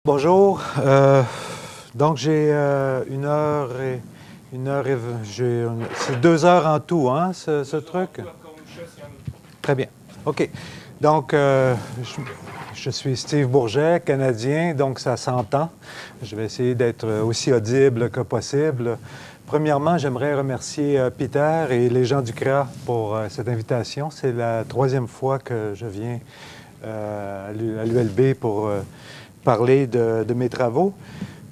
Bonjour. Donc j'ai c'est 2 heures en tout, hein, ce truc? Très bien. OK. Donc, je suis Steve Bourget, Canadien, donc ça s'entend. Je vais essayer d'être aussi audible que possible. Premièrement, j'aimerais remercier Peter et les gens du CRA pour cette invitation. C'est la 3e fois que je viens à l'ULB pour parler de mes travaux.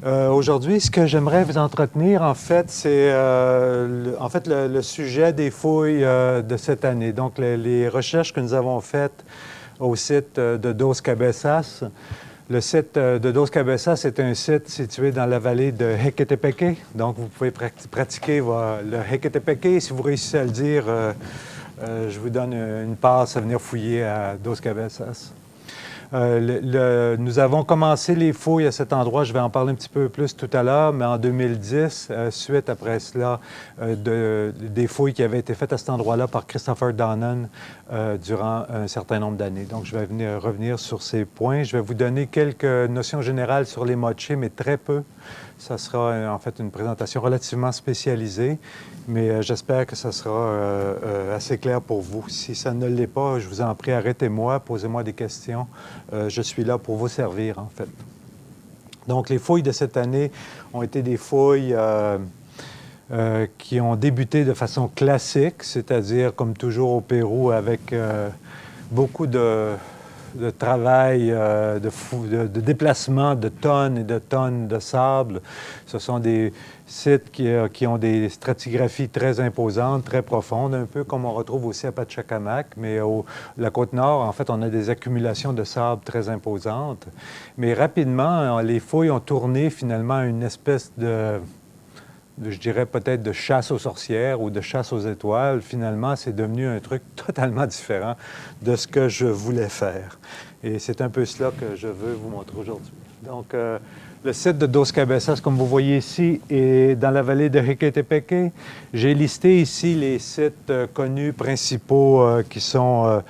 Aujourd'hui, ce que j'aimerais vous entretenir, en fait, c'est le sujet des fouilles de cette année. Donc, les recherches que nous avons faites au site de Dos Cabezas. Le site de Dos Cabezas est un site situé dans la vallée de Hequetepeque. Donc, vous pouvez pratiquer le Hequetepeque. Si vous réussissez à le dire, je vous donne une passe à venir fouiller à Dos Cabezas. Nous avons commencé les fouilles à cet endroit, je vais en parler un petit peu plus tout à l'heure, mais en 2010, suite après cela, des fouilles qui avaient été faites à cet endroit-là par Christopher Donnan durant un certain nombre d'années. Donc, je vais revenir sur ces points. Je vais vous donner quelques notions générales sur les moche, mais très peu. Ça sera en fait une présentation relativement spécialisée, mais j'espère que ça sera assez clair pour vous. Si ça ne l'est pas, je vous en prie, arrêtez-moi, posez-moi des questions. Je suis là pour vous servir, en fait. Donc, les fouilles de cette année ont été des fouilles qui ont débuté de façon classique, c'est-à-dire, comme toujours au Pérou, avec beaucoup de travail, de déplacement de tonnes et de tonnes de sable. Ce sont des sites qui ont des stratigraphies très imposantes, très profondes, un peu comme on retrouve aussi à Pachacamac, mais la Côte-Nord, en fait, on a des accumulations de sable très imposantes. Mais rapidement, les fouilles ont tourné finalement à une espèce je dirais peut-être de chasse aux sorcières ou de chasse aux étoiles. Finalement, c'est devenu un truc totalement différent de ce que je voulais faire. Et c'est un peu cela que je veux vous montrer aujourd'hui. Donc, le site de Dos Cabezas, comme vous voyez ici, est dans la vallée de Hequetepeque. J'ai listé ici les sites connus principaux qui sont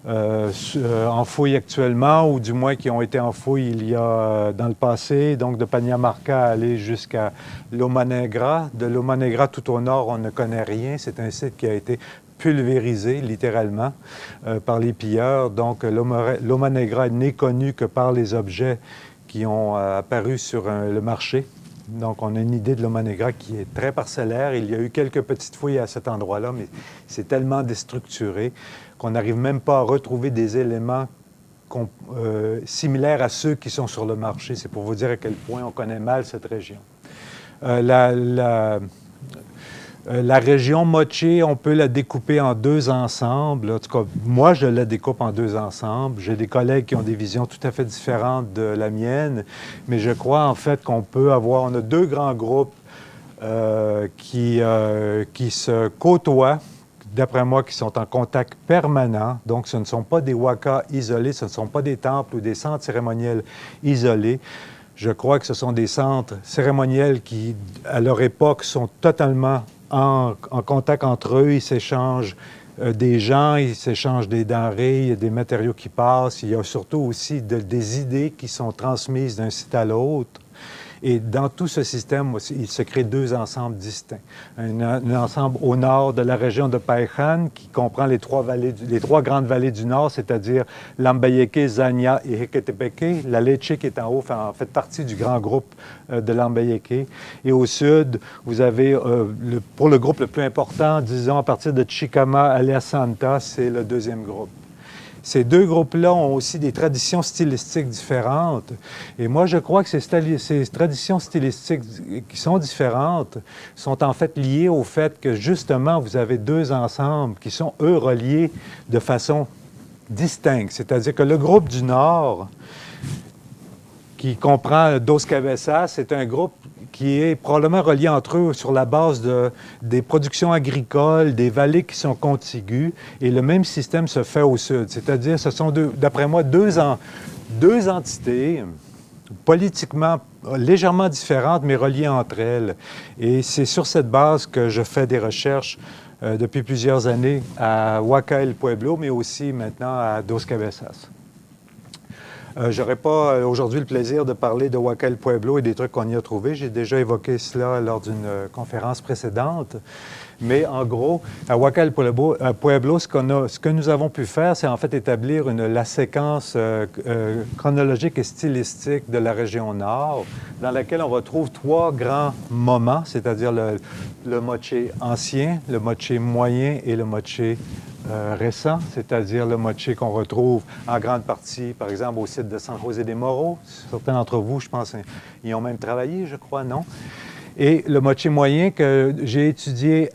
en fouille actuellement, ou du moins qui ont été en fouille il y a dans le passé, donc de Paniamarca à aller jusqu'à Loma Negra. De Loma Negra tout au nord, on ne connaît rien. C'est un site qui a été pulvérisé, littéralement, par les pilleurs. Donc, Loma Negra n'est connu que par les objets qui ont apparu sur le marché. Donc, on a une idée de Loma Negra qui est très parcellaire. Il y a eu quelques petites fouilles à cet endroit-là, mais c'est tellement déstructuré qu'on n'arrive même pas à retrouver des éléments similaires à ceux qui sont sur le marché. C'est pour vous dire à quel point on connaît mal cette région. La région moche, on peut la découper en 2 ensembles. En tout cas, moi, je la découpe en 2 ensembles. J'ai des collègues qui ont des visions tout à fait différentes de la mienne, mais je crois en fait qu'on peut avoir... On a 2 grands groupes qui se côtoient, d'après moi, qui sont en contact permanent. Donc, ce ne sont pas des wakas isolés, ce ne sont pas des temples ou des centres cérémoniels isolés. Je crois que ce sont des centres cérémoniels qui, à leur époque, sont totalement en contact entre eux. Ils s'échangent des gens, ils s'échangent des denrées, il y a des matériaux qui passent. Il y a surtout aussi des idées qui sont transmises d'un site à l'autre. Et dans tout ce système, il se crée 2 ensembles distincts. Un ensemble au nord de la région de Paichan, qui comprend les 3 grandes vallées du nord, c'est-à-dire Lambayeque, Zania et Hequetepeque. La Leche qui est en haut fait partie du grand groupe de Lambayeque. Et au sud, vous avez, pour le groupe le plus important, disons à partir de Chicama à Santa, c'est le 2e groupe. Ces 2 groupes-là ont aussi des traditions stylistiques différentes. Et moi, je crois que ces traditions stylistiques qui sont différentes sont en fait liées au fait que, justement, vous avez 2 ensembles qui sont, eux, reliés de façon distincte. C'est-à-dire que le groupe du Nord, qui comprend Dos Cabezas, c'est un groupe qui est probablement relié entre eux sur la base des productions agricoles, des vallées qui sont contiguës, et le même système se fait au sud. C'est-à-dire, ce sont, d'après moi, deux entités politiquement légèrement différentes, mais reliées entre elles. Et c'est sur cette base que je fais des recherches depuis plusieurs années à Huaca El Pueblo, mais aussi maintenant à Dos Cabezas. Je n'aurai pas aujourd'hui le plaisir de parler de Huaca El Pueblo et des trucs qu'on y a trouvés. J'ai déjà évoqué cela lors d'une conférence précédente. Mais en gros, à Huaca El Pueblo, ce que nous avons pu faire, c'est en fait établir la séquence chronologique et stylistique de la région nord, dans laquelle on retrouve trois grands moments, c'est-à-dire le moche ancien, le moche moyen et le moche récent, c'est-à-dire le moche qu'on retrouve en grande partie, par exemple, au site de San José de Moro. Certains d'entre vous, je pense, y ont même travaillé, je crois, non? Et le moche moyen que j'ai étudié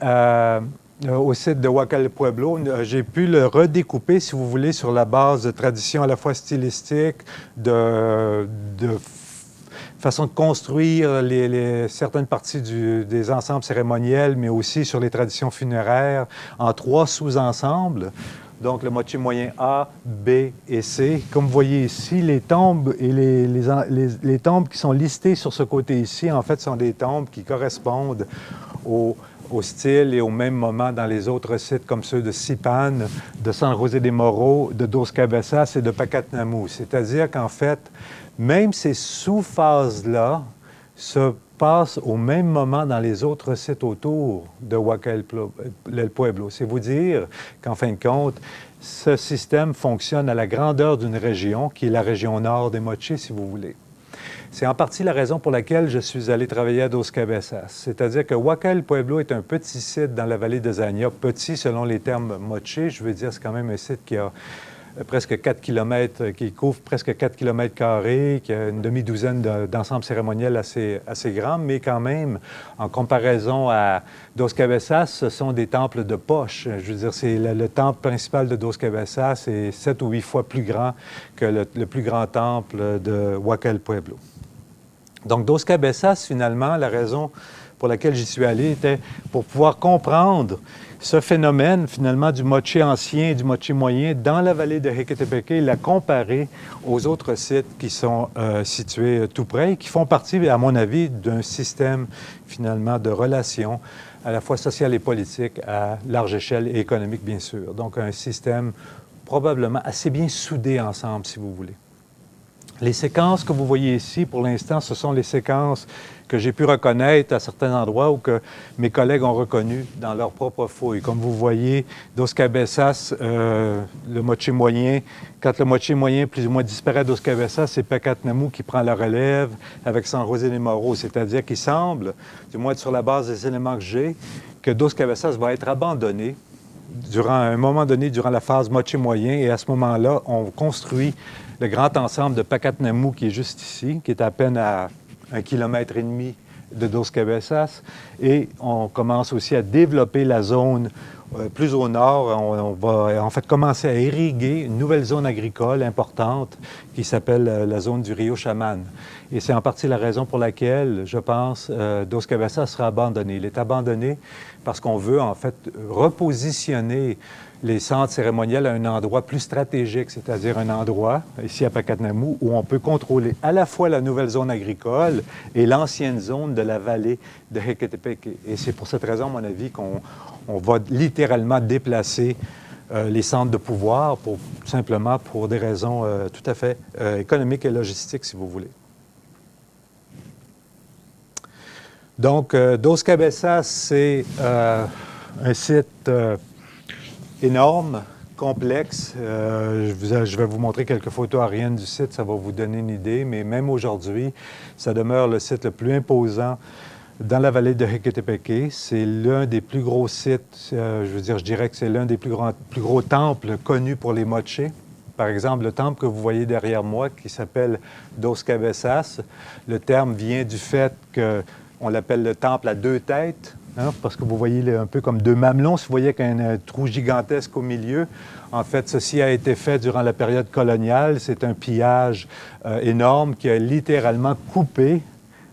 au site de Huaca El Pueblo, j'ai pu le redécouper, si vous voulez, sur la base de traditions à la fois stylistiques, de façon de construire certaines parties des ensembles cérémoniels, mais aussi sur les traditions funéraires, en trois sous-ensembles. Donc, le moche moyen A, B et C. Comme vous voyez ici, les tombes et les tombes qui sont listées sur ce côté ici, en fait, sont des tombes qui correspondent au style et au même moment dans les autres sites comme ceux de Sipan, de San José de Moro, de Dos Cabezas et de Pacatnamú. C'est-à-dire qu'en fait, même ces sous-phases-là se passe au même moment dans les autres sites autour de Huaca El Pueblo. C'est vous dire qu'en fin de compte, ce système fonctionne à la grandeur d'une région, qui est la région nord des Mochis, si vous voulez. C'est en partie la raison pour laquelle je suis allé travailler à Dos Cabezas. C'est-à-dire que Huaca El Pueblo est un petit site dans la vallée de Zania, petit selon les termes Mochis. Je veux dire, c'est quand même un site qui a presque 4 km, qui couvre presque 4 km carrés, qui a une demi-douzaine d'ensembles cérémoniels assez grands, mais quand même, en comparaison à Dos Cabezas, ce sont des temples de poche. Je veux dire, c'est le temple principal de Dos Cabezas est 7 ou 8 fois plus grand que le plus grand temple de Huaca El Pueblo. Donc, Dos Cabezas, finalement, la raison pour laquelle j'y suis allé était pour pouvoir comprendre ce phénomène, finalement, du moche ancien et du moche moyen dans la vallée de Jequetepeque et la comparer aux autres sites qui sont situés tout près et qui font partie, à mon avis, d'un système, finalement, de relations à la fois sociales et politiques à large échelle et économique, bien sûr. Donc, un système probablement assez bien soudé ensemble, si vous voulez. Les séquences que vous voyez ici, pour l'instant, ce sont les séquences que j'ai pu reconnaître à certains endroits ou que mes collègues ont reconnues dans leurs propres fouilles. Comme vous voyez, Dos Cabezas, le moche moyen, quand le moche moyen plus ou moins disparaît à Dos Cabezas, c'est Pacatnamú qui prend la relève avec San José de Moro. C'est-à-dire qu'il semble, du moins sur la base des éléments que j'ai, que Dos Cabezas va être abandonné durant un moment donné, durant la phase moche moyen, et à ce moment-là, on construit le grand ensemble de Pacatnamú qui est juste ici, qui est à peine à 1,5 km de Dos Cabezas, et on commence aussi à développer la zone plus au nord. On va en fait commencer à irriguer une nouvelle zone agricole importante qui s'appelle la zone du Rio Chaman. Et c'est en partie la raison pour laquelle, je pense, Dos Cabezas sera abandonné. Il est abandonné parce qu'on veut en fait repositionner les centres cérémoniels à un endroit plus stratégique, c'est-à-dire un endroit, ici à Pacatnamú, où on peut contrôler à la fois la nouvelle zone agricole et l'ancienne zone de la vallée de Jequetepeque. Et c'est pour cette raison, à mon avis, qu'on va littéralement déplacer les centres de pouvoir, simplement pour des raisons tout à fait économiques et logistiques, si vous voulez. Donc, Dos Cabezas, c'est un site énorme, complexe. Je vais vous montrer quelques photos aériennes du site, ça va vous donner une idée, mais même aujourd'hui, ça demeure le site le plus imposant dans la vallée de Jequetepeque. C'est l'un des plus gros sites, je dirais que c'est l'un des plus gros temples connus pour les moches. Par exemple, le temple que vous voyez derrière moi, qui s'appelle Dos Cabezas, le terme vient du fait qu'on l'appelle le temple à deux têtes. Hein, parce que vous voyez un peu comme deux mamelons, si vous voyez qu'un trou gigantesque au milieu. En fait, ceci a été fait durant la période coloniale. C'est un pillage énorme qui a littéralement coupé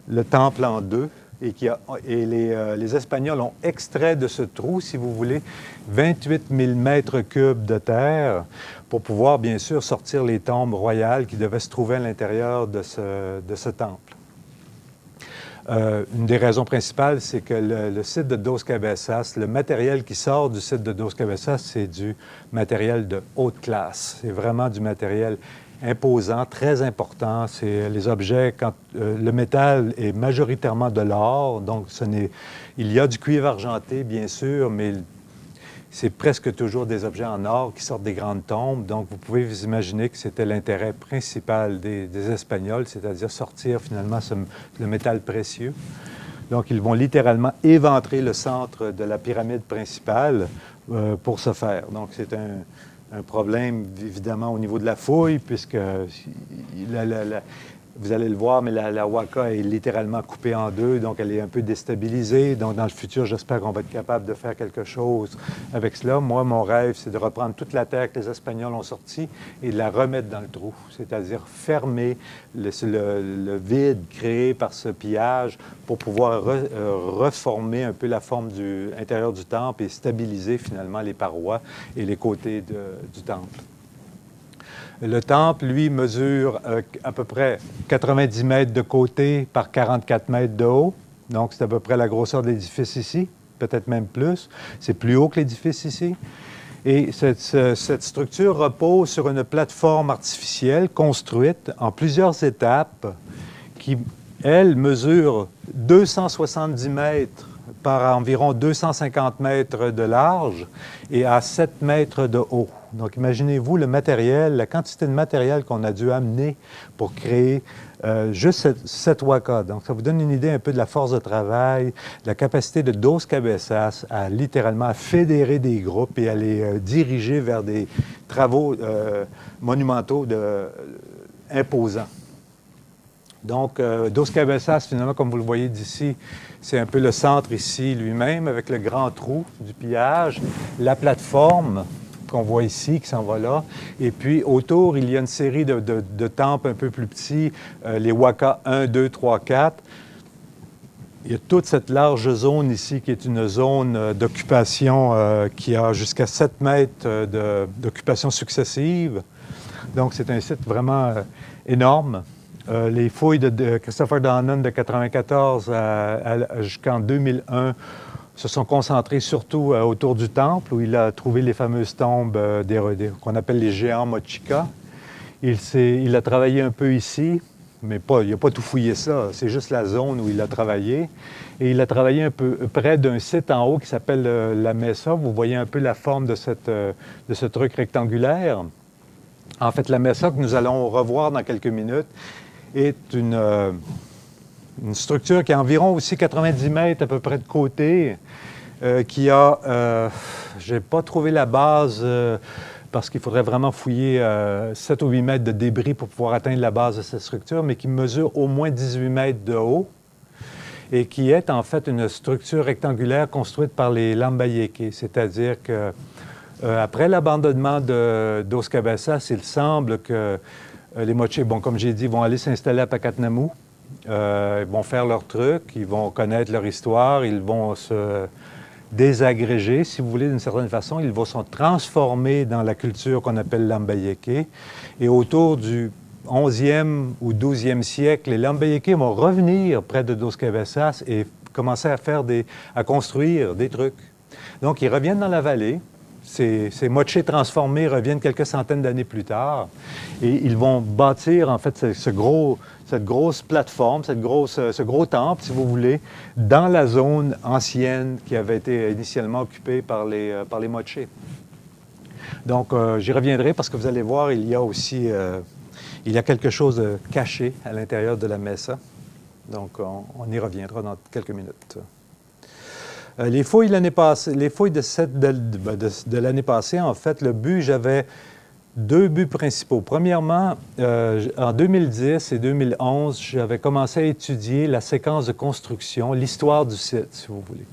le temple en deux. Et les Espagnols ont extrait de ce trou, si vous voulez, 28 000 mètres cubes de terre pour pouvoir, bien sûr, sortir les tombes royales qui devaient se trouver à l'intérieur de ce temple. Une des raisons principales, c'est que le site de Dos Cabezas, le matériel qui sort du site de Dos Cabezas, c'est du matériel de haute classe. C'est vraiment du matériel imposant, très important. C'est les objets, quand le métal est majoritairement de l'or, donc il y a du cuivre argenté, bien sûr, mais c'est presque toujours des objets en or qui sortent des grandes tombes. Donc, vous pouvez vous imaginer que c'était l'intérêt principal des Espagnols, c'est-à-dire sortir finalement le métal précieux. Donc, ils vont littéralement éventrer le centre de la pyramide principale pour ce faire. Donc, c'est un problème, évidemment, au niveau de la fouille, puisque vous allez le voir, mais la Waka est littéralement coupée en deux, donc elle est un peu déstabilisée. Donc, dans le futur, j'espère qu'on va être capable de faire quelque chose avec cela. Moi, mon rêve, c'est de reprendre toute la terre que les Espagnols ont sortie et de la remettre dans le trou, c'est-à-dire fermer le vide créé par ce pillage pour pouvoir reformer un peu la forme du intérieur du temple et stabiliser finalement les parois et les côtés du temple. Le temple, lui, mesure à peu près 90 mètres de côté par 44 mètres de haut. Donc, c'est à peu près la grosseur de l'édifice ici, peut-être même plus. C'est plus haut que l'édifice ici. Et cette structure repose sur une plateforme artificielle construite en plusieurs étapes qui, elle, mesure 270 mètres par environ 250 mètres de large et à 7 mètres de haut. Donc, imaginez-vous le matériel, la quantité de matériel qu'on a dû amener pour créer juste cette Waka. Donc, ça vous donne une idée un peu de la force de travail, de la capacité de Dos Cabezas à littéralement fédérer des groupes et à les diriger vers des travaux monumentaux imposants. Donc, Dos Cabezas, finalement, comme vous le voyez d'ici, c'est un peu le centre ici lui-même, avec le grand trou du pillage, la plateforme qu'on voit ici, qui s'en va là. Et puis, autour, il y a une série de temples un peu plus petits, les Waka 1, 2, 3, 4. Il y a toute cette large zone ici, qui est une zone d'occupation qui a jusqu'à 7 mètres d'occupation successive. Donc, c'est un site vraiment énorme. Les fouilles de Christopher Donnan de 1994 jusqu'en 2001 se sont concentrées surtout autour du temple, où il a trouvé les fameuses tombes qu'on appelle les géants Mochica. Il a travaillé un peu ici, mais il n'a pas tout fouillé ça. C'est juste la zone où il a travaillé. Et il a travaillé un peu près d'un site en haut qui s'appelle la Mesa. Vous voyez un peu la forme de ce truc rectangulaire. En fait, la Mesa, que nous allons revoir dans quelques minutes, est une structure qui a environ aussi 90 mètres à peu près de côté, qui a, je n'ai pas trouvé la base parce qu'il faudrait vraiment fouiller 7 ou 8 mètres de débris pour pouvoir atteindre la base de cette structure, mais qui mesure au moins 18 mètres de haut et qui est en fait une structure rectangulaire construite par les Lambayeque, c'est-à-dire que après l'abandonnement de Dos Cabezas, il semble que les Moche, bon, comme j'ai dit, vont aller s'installer à Pacatnamou. Ils vont faire leur truc, ils vont connaître leur histoire, ils vont se désagréger, si vous voulez, d'une certaine façon. Ils vont se transformer dans la culture qu'on appelle Lambayeque. Et autour du 11e ou 12e siècle, les Lambayeque vont revenir près de Dos Cabezas et commencer à construire des trucs. Donc, ils reviennent dans la vallée. Ces mochés transformés reviennent quelques centaines d'années plus tard et ils vont bâtir en fait cette grosse plateforme, ce gros temple, si vous voulez, dans la zone ancienne qui avait été initialement occupée par les mochés. Donc, j'y reviendrai parce que vous allez voir, il y a aussi quelque chose de caché à l'intérieur de la Mesa. Donc, on y reviendra dans quelques minutes. Les fouilles de l'année passée, en fait, j'avais 2 buts principaux. Premièrement, en 2010 et 2011, j'avais commencé à étudier la séquence de construction, l'histoire du site, si vous voulez.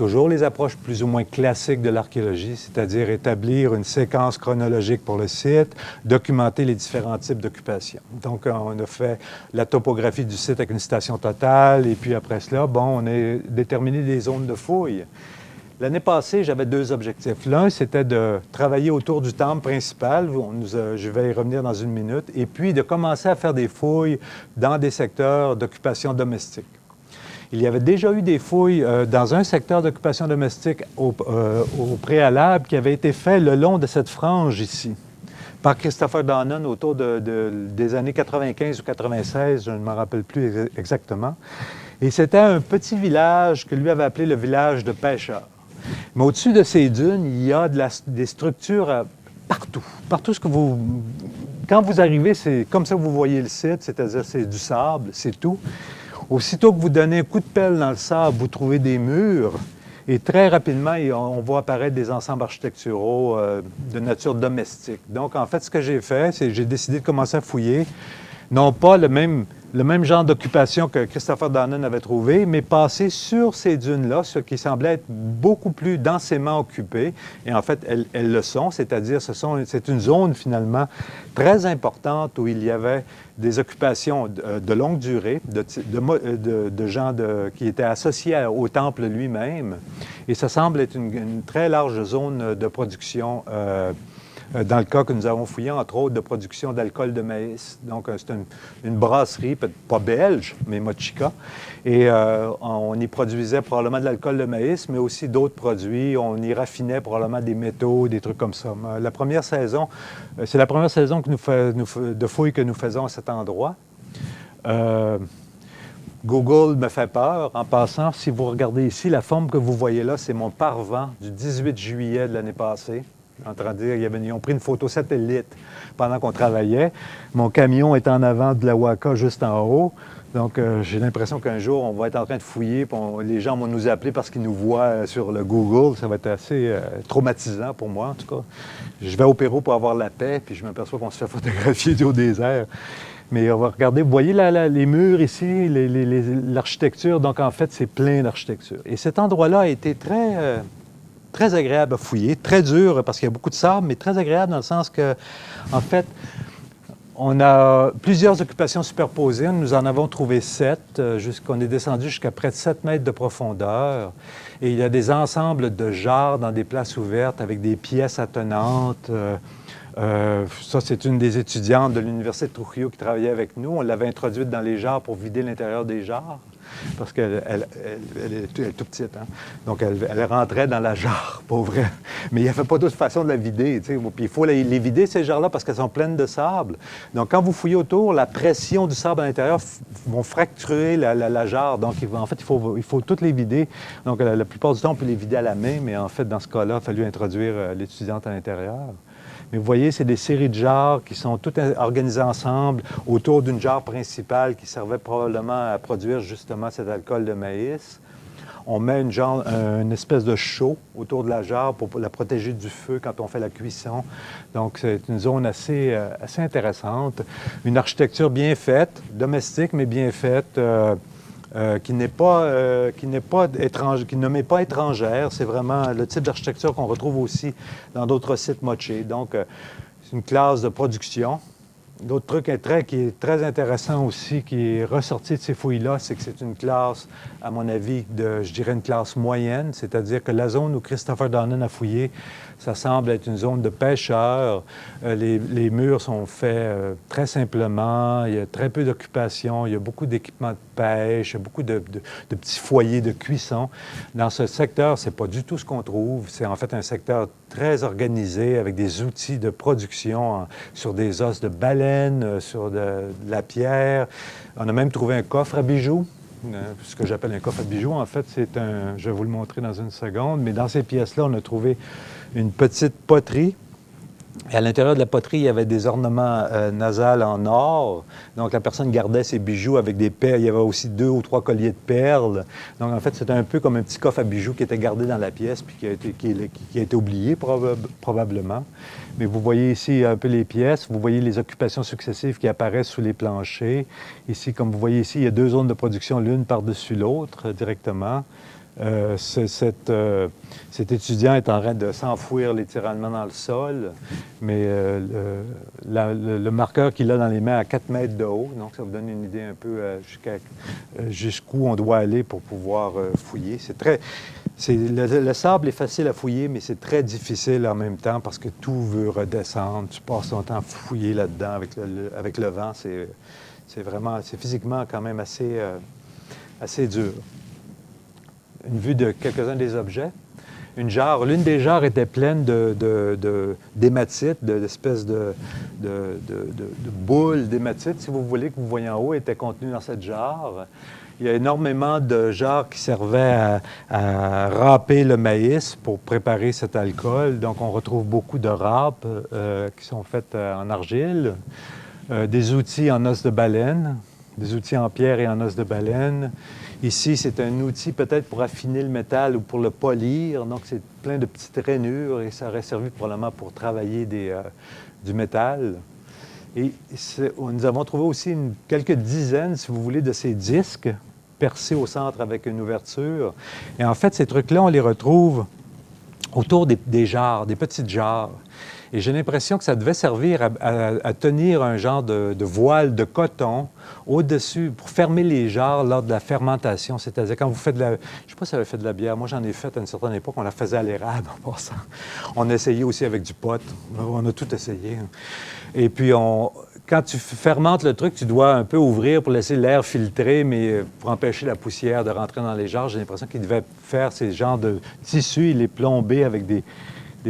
toujours les approches plus ou moins classiques de l'archéologie, c'est-à-dire établir une séquence chronologique pour le site, documenter les différents types d'occupation. Donc, on a fait la topographie du site avec une station totale, et puis après cela, bon, on a déterminé des zones de fouilles. L'année passée, j'avais deux objectifs. L'un, c'était de travailler autour du temple principal, je vais y revenir dans une minute, et puis de commencer à faire des fouilles dans des secteurs d'occupation domestique. Il y avait déjà eu des fouilles dans un secteur d'occupation domestique au préalable qui avait été fait le long de cette frange ici, par Christopher Donnan autour des années 95 ou 96, je ne me rappelle plus exactement. Et c'était un petit village que lui avait appelé le village de pêcheurs. Mais au-dessus de ces dunes, il y a des structures partout. Partout quand vous arrivez, c'est comme ça que vous voyez le site, c'est-à-dire c'est du sable, c'est tout. Aussitôt que vous donnez un coup de pelle dans le sable, vous trouvez des murs. Et très rapidement, on voit apparaître des ensembles architecturaux de nature domestique. Donc, en fait, ce que j'ai fait, c'est que j'ai décidé de commencer à fouiller, non pas le même genre d'occupation que Christopher Donnan avait trouvé, mais passer sur ces dunes-là, ce qui semblait être beaucoup plus densément occupé. Et en fait, elles le sont, c'est-à-dire c'est une zone finalement très importante où il y avait des occupations de longue durée, de gens qui étaient associés au temple lui-même. Et ça semble être une très large zone de production dans le cas que nous avons fouillé, entre autres, de production d'alcool de maïs. Donc, c'est une brasserie, pas belge, mais Mochica. Et on y produisait probablement de l'alcool de maïs, mais aussi d'autres produits. On y raffinait probablement des métaux, des trucs comme ça. La première saison, c'est la première saison de fouilles que nous faisons à cet endroit. Google me fait peur. En passant, si vous regardez ici, la forme que vous voyez là, c'est mon parvent du 18 juillet de l'année passée. En train de dire, ils ont pris une photo satellite pendant qu'on travaillait. Mon camion est en avant de la Waka, juste en haut. Donc, j'ai l'impression qu'un jour, on va être en train de fouiller, puis les gens vont nous appeler parce qu'ils nous voient sur le Google. Ça va être assez traumatisant pour moi, en tout cas. Je vais au Pérou pour avoir la paix, puis je m'aperçois qu'on se fait photographier au désert. Mais on va regarder, vous voyez les murs ici, l'architecture. Donc, en fait, c'est plein d'architecture. Et cet endroit-là a été très agréable à fouiller, très dur parce qu'il y a beaucoup de sable, mais très agréable dans le sens que, en fait, on a plusieurs occupations superposées. Nous en avons trouvé 7, on est descendu jusqu'à près de 7 mètres de profondeur. Et il y a des ensembles de jarres dans des places ouvertes avec des pièces attenantes. Ça, c'est une des étudiantes de l'Université de Trujillo qui travaillait avec nous. On l'avait introduite dans les jarres pour vider l'intérieur des jarres. Parce qu'elle est tout petite. Hein? Donc, elle rentrait dans la jarre, pour vrai. Mais il n'y avait pas d'autre façon de la vider. Puis il faut les vider, ces jarres-là, parce qu'elles sont pleines de sable. Donc, quand vous fouillez autour, la pression du sable à l'intérieur va fracturer la jarre. Donc, en fait, il faut toutes les vider. Donc, la plupart du temps, on peut les vider à la main, mais en fait, dans ce cas-là, il a fallu introduire l'étudiante à l'intérieur. Mais vous voyez, c'est des séries de jarres qui sont toutes organisées ensemble autour d'une jarre principale qui servait probablement à produire justement cet alcool de maïs. On met une espèce de chaux autour de la jarre pour la protéger du feu quand on fait la cuisson. Donc, c'est une zone assez intéressante. Une architecture bien faite, domestique, mais bien faite. Qui ne m'est pas étrangère. C'est vraiment le type d'architecture qu'on retrouve aussi dans d'autres sites mochés. Donc, c'est une classe de production. L'autre truc qui est très intéressant aussi, qui est ressorti de ces fouilles-là, c'est que c'est une classe, à mon avis, je dirais une classe moyenne, c'est-à-dire que la zone où Christopher Donnan a fouillé, ça semble être une zone de pêcheurs. Les murs sont faits très simplement, il y a très peu d'occupation, il y a beaucoup d'équipements de pêche, il y a beaucoup de petits foyers de cuisson. Dans ce secteur, c'est pas du tout ce qu'on trouve. C'est en fait un secteur très organisé avec des outils de production sur des os de baleine, sur de la pierre. On a même trouvé un coffre à bijoux. Ce que j'appelle un coffre à bijoux, en fait, je vais vous le montrer dans une seconde, mais dans ces pièces-là, on a trouvé une petite poterie. Et à l'intérieur de la poterie, il y avait des ornements nasals en or. Donc, la personne gardait ses bijoux avec des perles. Il y avait aussi 2 ou 3 colliers de perles. Donc, en fait, c'était un peu comme un petit coffre à bijoux qui était gardé dans la pièce puis qui a été oublié probablement. Mais vous voyez ici un peu les pièces. Vous voyez les occupations successives qui apparaissent sous les planchers. Ici, comme vous voyez ici, il y a 2 zones de production, l'une par-dessus l'autre directement. Cet étudiant est en train de s'enfouir littéralement dans le sol, mais le marqueur qu'il a dans les mains à 4 mètres de haut, donc ça vous donne une idée un peu jusqu'où on doit aller pour pouvoir fouiller. Le sable est facile à fouiller, mais c'est très difficile en même temps parce que tout veut redescendre. Tu passes ton temps à fouiller là-dedans avec le vent. C'est physiquement quand même assez dur. Une vue de quelques-uns des objets. L'une des jarres était pleine d'hématite, d'espèces de boules d'hématite, si vous voulez, que vous voyez en haut, étaient contenues dans cette jarre. Il y a énormément de jarres qui servaient à râper le maïs pour préparer cet alcool. Donc, on retrouve beaucoup de râpes qui sont faites en argile, des outils en os de baleine, des outils en pierre et en os de baleine. Ici, c'est un outil peut-être pour affiner le métal ou pour le polir. Donc, c'est plein de petites rainures et ça aurait servi probablement pour travailler du métal. Et nous avons trouvé aussi quelques dizaines, si vous voulez, de ces disques percés au centre avec une ouverture. Et en fait, ces trucs-là, on les retrouve autour des jarres, des petites jarres. Et j'ai l'impression que ça devait servir à tenir un genre de voile de coton au-dessus pour fermer les jarres lors de la fermentation. C'est-à-dire quand vous faites je ne sais pas si vous avez fait de la bière. Moi, j'en ai fait à une certaine époque. On la faisait à l'érable en passant. On essayait aussi avec du pot. On a tout essayé. Et puis, quand tu fermentes le truc, tu dois un peu ouvrir pour laisser l'air filtrer, mais pour empêcher la poussière de rentrer dans les jarres. J'ai l'impression qu'il devait faire ces genres de tissus, il les plomber avec des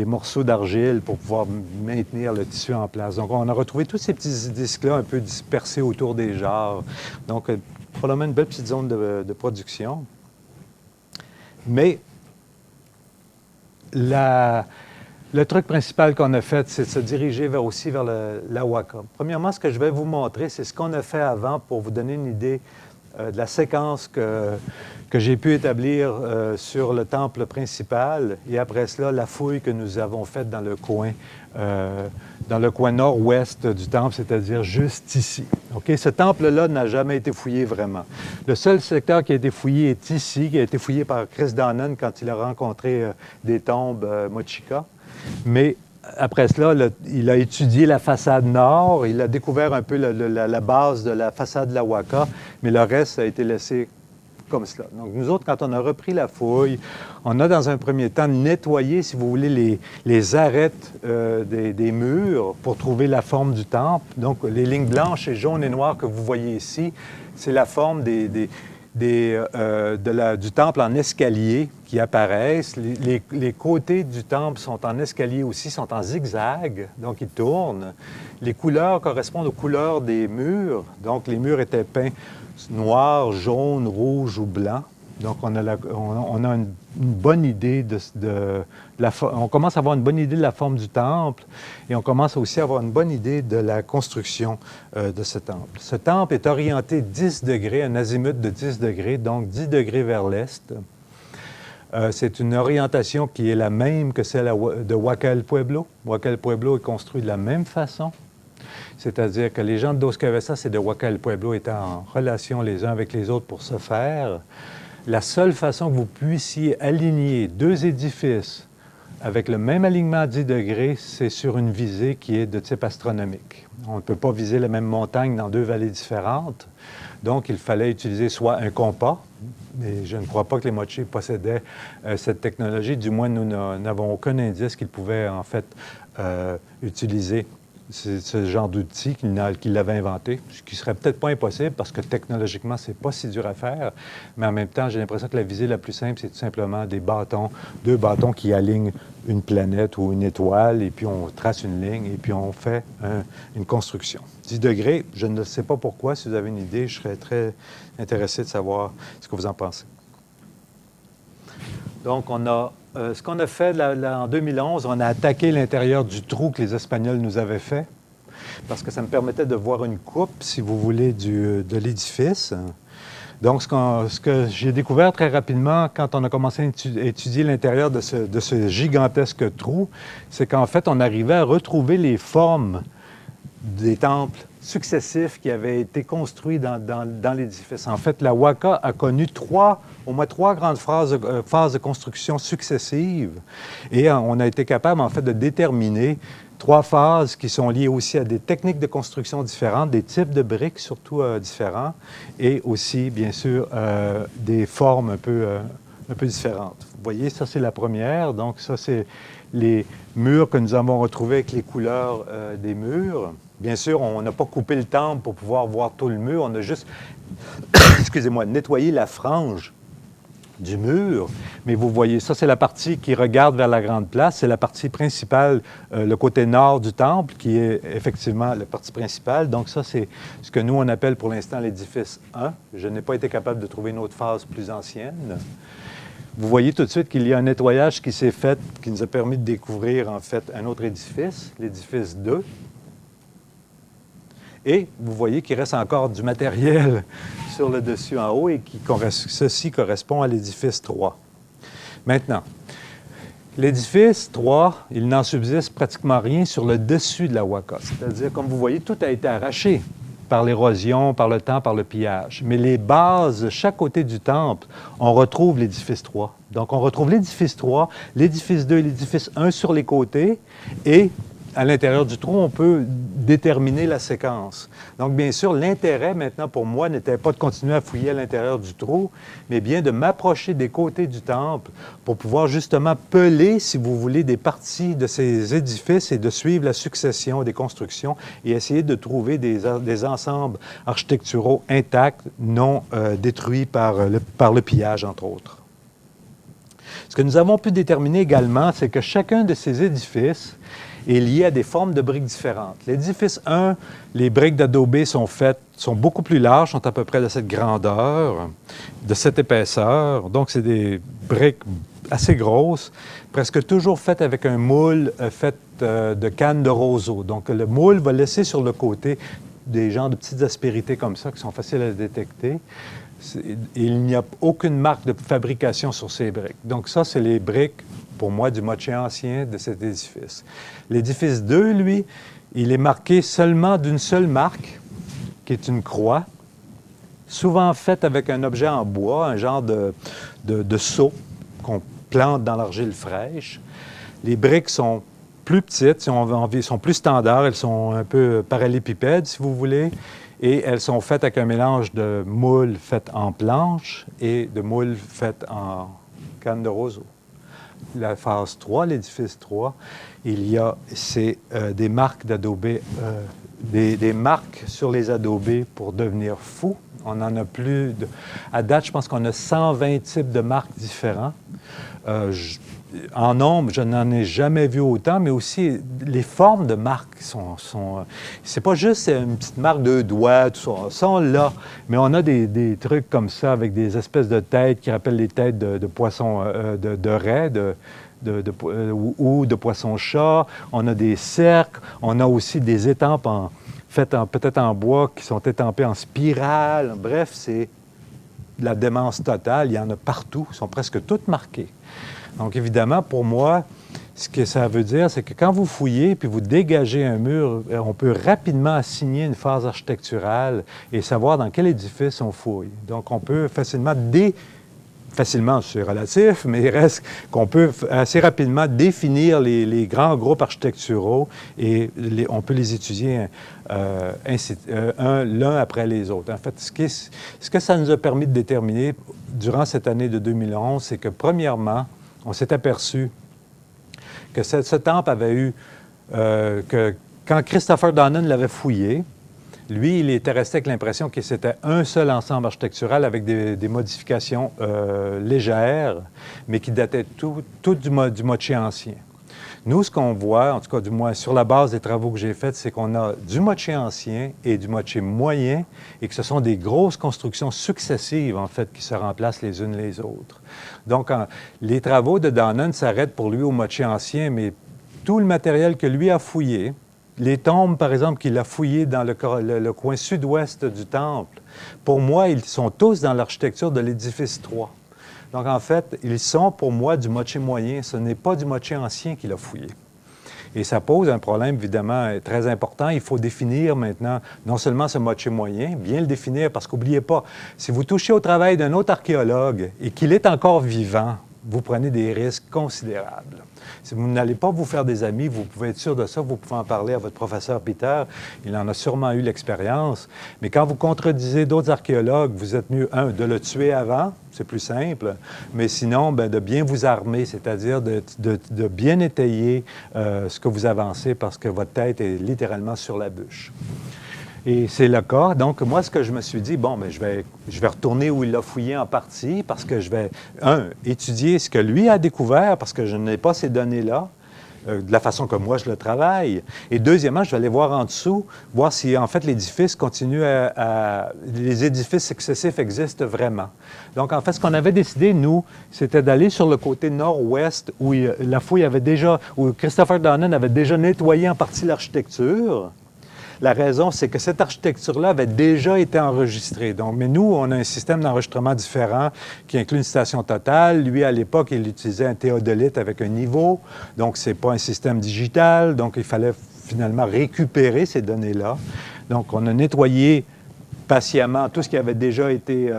morceaux d'argile pour pouvoir maintenir le tissu en place. Donc, on a retrouvé tous ces petits disques-là un peu dispersés autour des jarres. Donc, probablement une belle petite zone de production. Mais le truc principal qu'on a fait, c'est de se diriger aussi vers la Waka. Premièrement, ce que je vais vous montrer, c'est ce qu'on a fait avant pour vous donner une idée de la séquence que j'ai pu établir sur le temple principal. Et après cela, la fouille que nous avons faite dans le coin nord-ouest du temple, c'est-à-dire juste ici. OK? Ce temple-là n'a jamais été fouillé vraiment. Le seul secteur qui a été fouillé est ici, qui a été fouillé par Chris Donnan quand il a rencontré des tombes Mochica. Mais après cela, il a étudié la façade nord, il a découvert un peu la base de la façade de la Waka, mais le reste a été laissé comme cela. Donc, nous autres, quand on a repris la fouille, on a dans un premier temps nettoyé, si vous voulez, les arêtes des murs pour trouver la forme du temple. Donc, les lignes blanches et jaunes et noires que vous voyez ici, c'est la forme du temple en escalier qui apparaissent. Les côtés du temple sont en escalier aussi, sont en zigzag, donc ils tournent. Les couleurs correspondent aux couleurs des murs. Donc, les murs étaient peints noir, jaune, rouge ou blanc. Donc, on a une bonne idée on commence à avoir une bonne idée de la forme du temple et on commence aussi à avoir une bonne idée de la construction de ce temple. Ce temple est orienté 10 degrés, un azimut de 10 degrés, donc 10 degrés vers l'est. C'est une orientation qui est la même que celle de Huaca el Pueblo. Huaca el Pueblo est construit de la même façon. C'est-à-dire que les gens de Dos Cabezas et de Huaca el Pueblo étaient en relation les uns avec les autres pour se faire. La seule façon que vous puissiez aligner deux édifices avec le même alignement à 10 degrés, c'est sur une visée qui est de type astronomique. On ne peut pas viser la même montagne dans deux vallées différentes. Donc, il fallait utiliser soit un compas, mais je ne crois pas que les Moche possédaient cette technologie. Du moins, nous n'avons aucun indice qu'ils pouvaient, en fait, utiliser ce genre d'outil qu'il avait inventé, ce qui serait peut-être pas impossible parce que technologiquement, c'est pas si dur à faire, mais en même temps, j'ai l'impression que la visée la plus simple, c'est tout simplement deux bâtons qui alignent une planète ou une étoile, et puis on trace une ligne, et puis on fait une construction. 10 degrés, je ne sais pas pourquoi. Si vous avez une idée, je serais très intéressé de savoir ce que vous en pensez. Donc, ce qu'on a fait en 2011, on a attaqué l'intérieur du trou que les Espagnols nous avaient fait, parce que ça me permettait de voir une coupe, si vous voulez, de l'édifice. Donc, ce que j'ai découvert très rapidement quand on a commencé à étudier l'intérieur de ce gigantesque trou, c'est qu'en fait, on arrivait à retrouver les formes des temples successifs qui avaient été construits dans l'édifice. En fait, la Waka a connu au moins trois grandes phases de construction successives et on a été capable, en fait, de déterminer trois phases qui sont liées aussi à des techniques de construction différentes, des types de briques surtout différents et aussi, bien sûr, des formes un peu différentes. Vous voyez, ça, c'est la première. Donc, ça, c'est les murs que nous avons retrouvés avec les couleurs des murs. Bien sûr, on n'a pas coupé le temple pour pouvoir voir tout le mur. On a juste, excusez-moi, nettoyé la frange du mur. Mais vous voyez, ça, c'est la partie qui regarde vers la grande place. C'est la partie principale, le côté nord du temple, qui est effectivement la partie principale. Donc, ça, c'est ce que nous, on appelle pour l'instant l'édifice 1. Je n'ai pas été capable de trouver une autre phase plus ancienne. Vous voyez tout de suite qu'il y a un nettoyage qui s'est fait, qui nous a permis de découvrir, en fait, un autre édifice, l'édifice 2. Et vous voyez qu'il reste encore du matériel sur le dessus en haut et ceci correspond à l'édifice 3. Maintenant, l'édifice 3, il n'en subsiste pratiquement rien sur le dessus de la Waka. C'est-à-dire, comme vous voyez, tout a été arraché par l'érosion, par le temps, par le pillage. Mais les bases, de chaque côté du temple, on retrouve l'édifice 3. Donc, on retrouve l'édifice 3, l'édifice 2 et l'édifice 1 sur les côtés et à l'intérieur du trou, on peut déterminer la séquence. Donc, bien sûr, l'intérêt maintenant pour moi n'était pas de continuer à fouiller à l'intérieur du trou, mais bien de m'approcher des côtés du temple pour pouvoir justement peler, si vous voulez, des parties de ces édifices et de suivre la succession des constructions et essayer de trouver des ensembles architecturaux intacts, non détruits par le pillage, entre autres. Ce que nous avons pu déterminer également, c'est que chacun de ces édifices est lié à des formes de briques différentes. L'édifice 1, les briques d'adobe sont beaucoup plus larges, sont à peu près de cette grandeur, de cette épaisseur. Donc, c'est des briques assez grosses, presque toujours faites avec un moule fait de canne de roseau. Donc, le moule va laisser sur le côté des genres de petites aspérités comme ça qui sont faciles à détecter. Il n'y a aucune marque de fabrication sur ces briques. Donc ça, c'est les briques, pour moi, du moché ancien de cet édifice. L'édifice 2, lui, il est marqué seulement d'une seule marque, qui est une croix, souvent faite avec un objet en bois, un genre de seau qu'on plante dans l'argile fraîche. Les briques sont plus petites, sont plus standards, elles sont un peu parallélépipèdes, si vous voulez, et elles sont faites avec un mélange de moules faites en planche et de moules faites en canne de roseau. La phase 3, l'édifice 3, il y a des marques d'adobe, des marques sur les adobés pour devenir fou. On en a plus de... À date, je pense qu'on a 120 types de marques différents. En nombre, je n'en ai jamais vu autant, mais aussi les formes de marques sont c'est pas juste une petite marque de doigts, tout ça, sont là, mais on a des trucs comme ça avec des espèces de têtes qui rappellent les têtes de poissons, de raies, ou de poissons-chats. On a des cercles, on a aussi des étampes faites peut-être en bois qui sont étampées en spirale. Bref, c'est la démence totale. Il y en a partout, ils sont presque toutes marquées. Donc, évidemment, pour moi, ce que ça veut dire, c'est que quand vous fouillez puis vous dégagez un mur, on peut rapidement assigner une phase architecturale et savoir dans quel édifice on fouille. Donc, on peut facilement, c'est relatif, mais il reste qu'on peut assez rapidement définir les grands groupes architecturaux et on peut les étudier l'un après les autres. En fait, ce que ça nous a permis de déterminer durant cette année de 2011, c'est que premièrement, on s'est aperçu que ce temple avait eu, que quand Christopher Donnan l'avait fouillé, lui, il était resté avec l'impression que c'était un seul ensemble architectural avec des modifications légères, mais qui dataient tout du moché ancien. Nous, ce qu'on voit, en tout cas du moins sur la base des travaux que j'ai faits, c'est qu'on a du moché ancien et du moché moyen et que ce sont des grosses constructions successives, en fait, qui se remplacent les unes les autres. Donc, les travaux de Donnan s'arrêtent pour lui au moché ancien, mais tout le matériel que lui a fouillé, les tombes, par exemple, qu'il a fouillées dans le coin sud-ouest du temple, pour moi, ils sont tous dans l'architecture de l'édifice 3. Donc, en fait, ils sont pour moi du moché moyen. Ce n'est pas du moché ancien qu'il a fouillé. Et ça pose un problème, évidemment, très important. Il faut définir maintenant non seulement ce moché moyen, bien le définir, parce qu'oubliez pas, si vous touchez au travail d'un autre archéologue et qu'il est encore vivant, vous prenez des risques considérables. Si vous n'allez pas vous faire des amis, vous pouvez être sûr de ça, vous pouvez en parler à votre professeur Peter, il en a sûrement eu l'expérience. Mais quand vous contredisez d'autres archéologues, vous êtes mieux, de le tuer avant, c'est plus simple, mais sinon, de bien vous armer, c'est-à-dire de bien étayer ce que vous avancez parce que votre tête est littéralement sur la bûche. Et c'est le cas. Donc, moi, ce que je me suis dit, je vais retourner où il l'a fouillé en partie parce que je vais, étudier ce que lui a découvert parce que je n'ai pas ces données-là de la façon que moi je le travaille. Et deuxièmement, je vais aller voir en dessous, voir si, en fait, l'édifice continue les édifices successifs existent vraiment. Donc, en fait, ce qu'on avait décidé, nous, c'était d'aller sur le côté nord-ouest où la fouille avait déjà, où Christopher Donnan avait déjà nettoyé en partie l'architecture. La raison, c'est que cette architecture-là avait déjà été enregistrée. Donc, mais nous, on a un système d'enregistrement différent qui inclut une station totale. Lui, à l'époque, il utilisait un théodolite avec un niveau. Donc, ce n'est pas un système digital. Donc, il fallait finalement récupérer ces données-là. Donc, on a nettoyé patiemment tout ce qui avait déjà été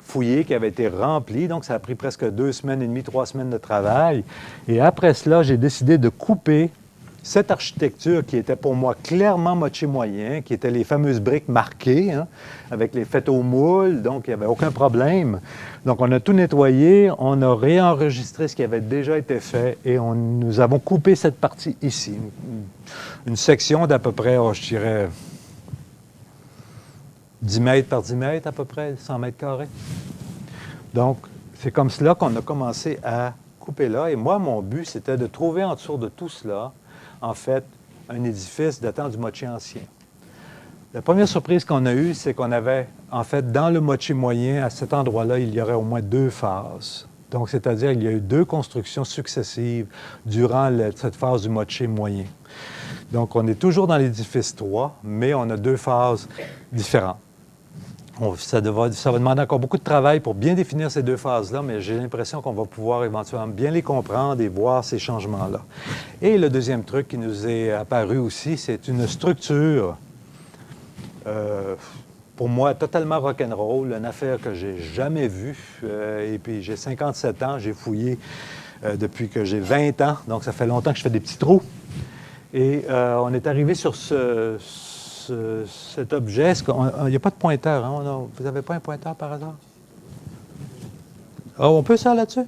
fouillé, qui avait été rempli. Donc, ça a pris presque 2 semaines et demie, 3 semaines de travail. Et après cela, j'ai décidé de couper cette architecture qui était pour moi clairement moché moyen, qui étaient les fameuses briques marquées, avec les faites au moule, donc il n'y avait aucun problème. Donc on a tout nettoyé, on a réenregistré ce qui avait déjà été fait et nous avons coupé cette partie ici. Une section d'à peu près, je dirais, 10 mètres par 10 mètres à peu près, 100 mètres carrés. Donc c'est comme cela qu'on a commencé à couper là. Et moi, mon but, c'était de trouver en dessous de tout cela, en fait, un édifice datant du moché ancien. La première surprise qu'on a eue, c'est qu'on avait, en fait, dans le moché moyen, à cet endroit-là, il y aurait au moins 2 phases. Donc, c'est-à-dire qu'il y a eu 2 constructions successives durant cette phase du moché moyen. Donc, on est toujours dans l'édifice 3, mais on a 2 phases différentes. Ça va demander encore beaucoup de travail pour bien définir ces 2 phases-là, mais j'ai l'impression qu'on va pouvoir éventuellement bien les comprendre et voir ces changements-là. Et le deuxième truc qui nous est apparu aussi, c'est une structure, pour moi, totalement rock'n'roll, une affaire que j'ai jamais vue. Et puis, j'ai 57 ans, j'ai fouillé depuis que j'ai 20 ans, donc ça fait longtemps que je fais des petits trous. Et on est arrivé sur cet objet. Il n'y a pas de pointeur, hein? Vous n'avez pas un pointeur par hasard? Ah, on peut ça là-dessus?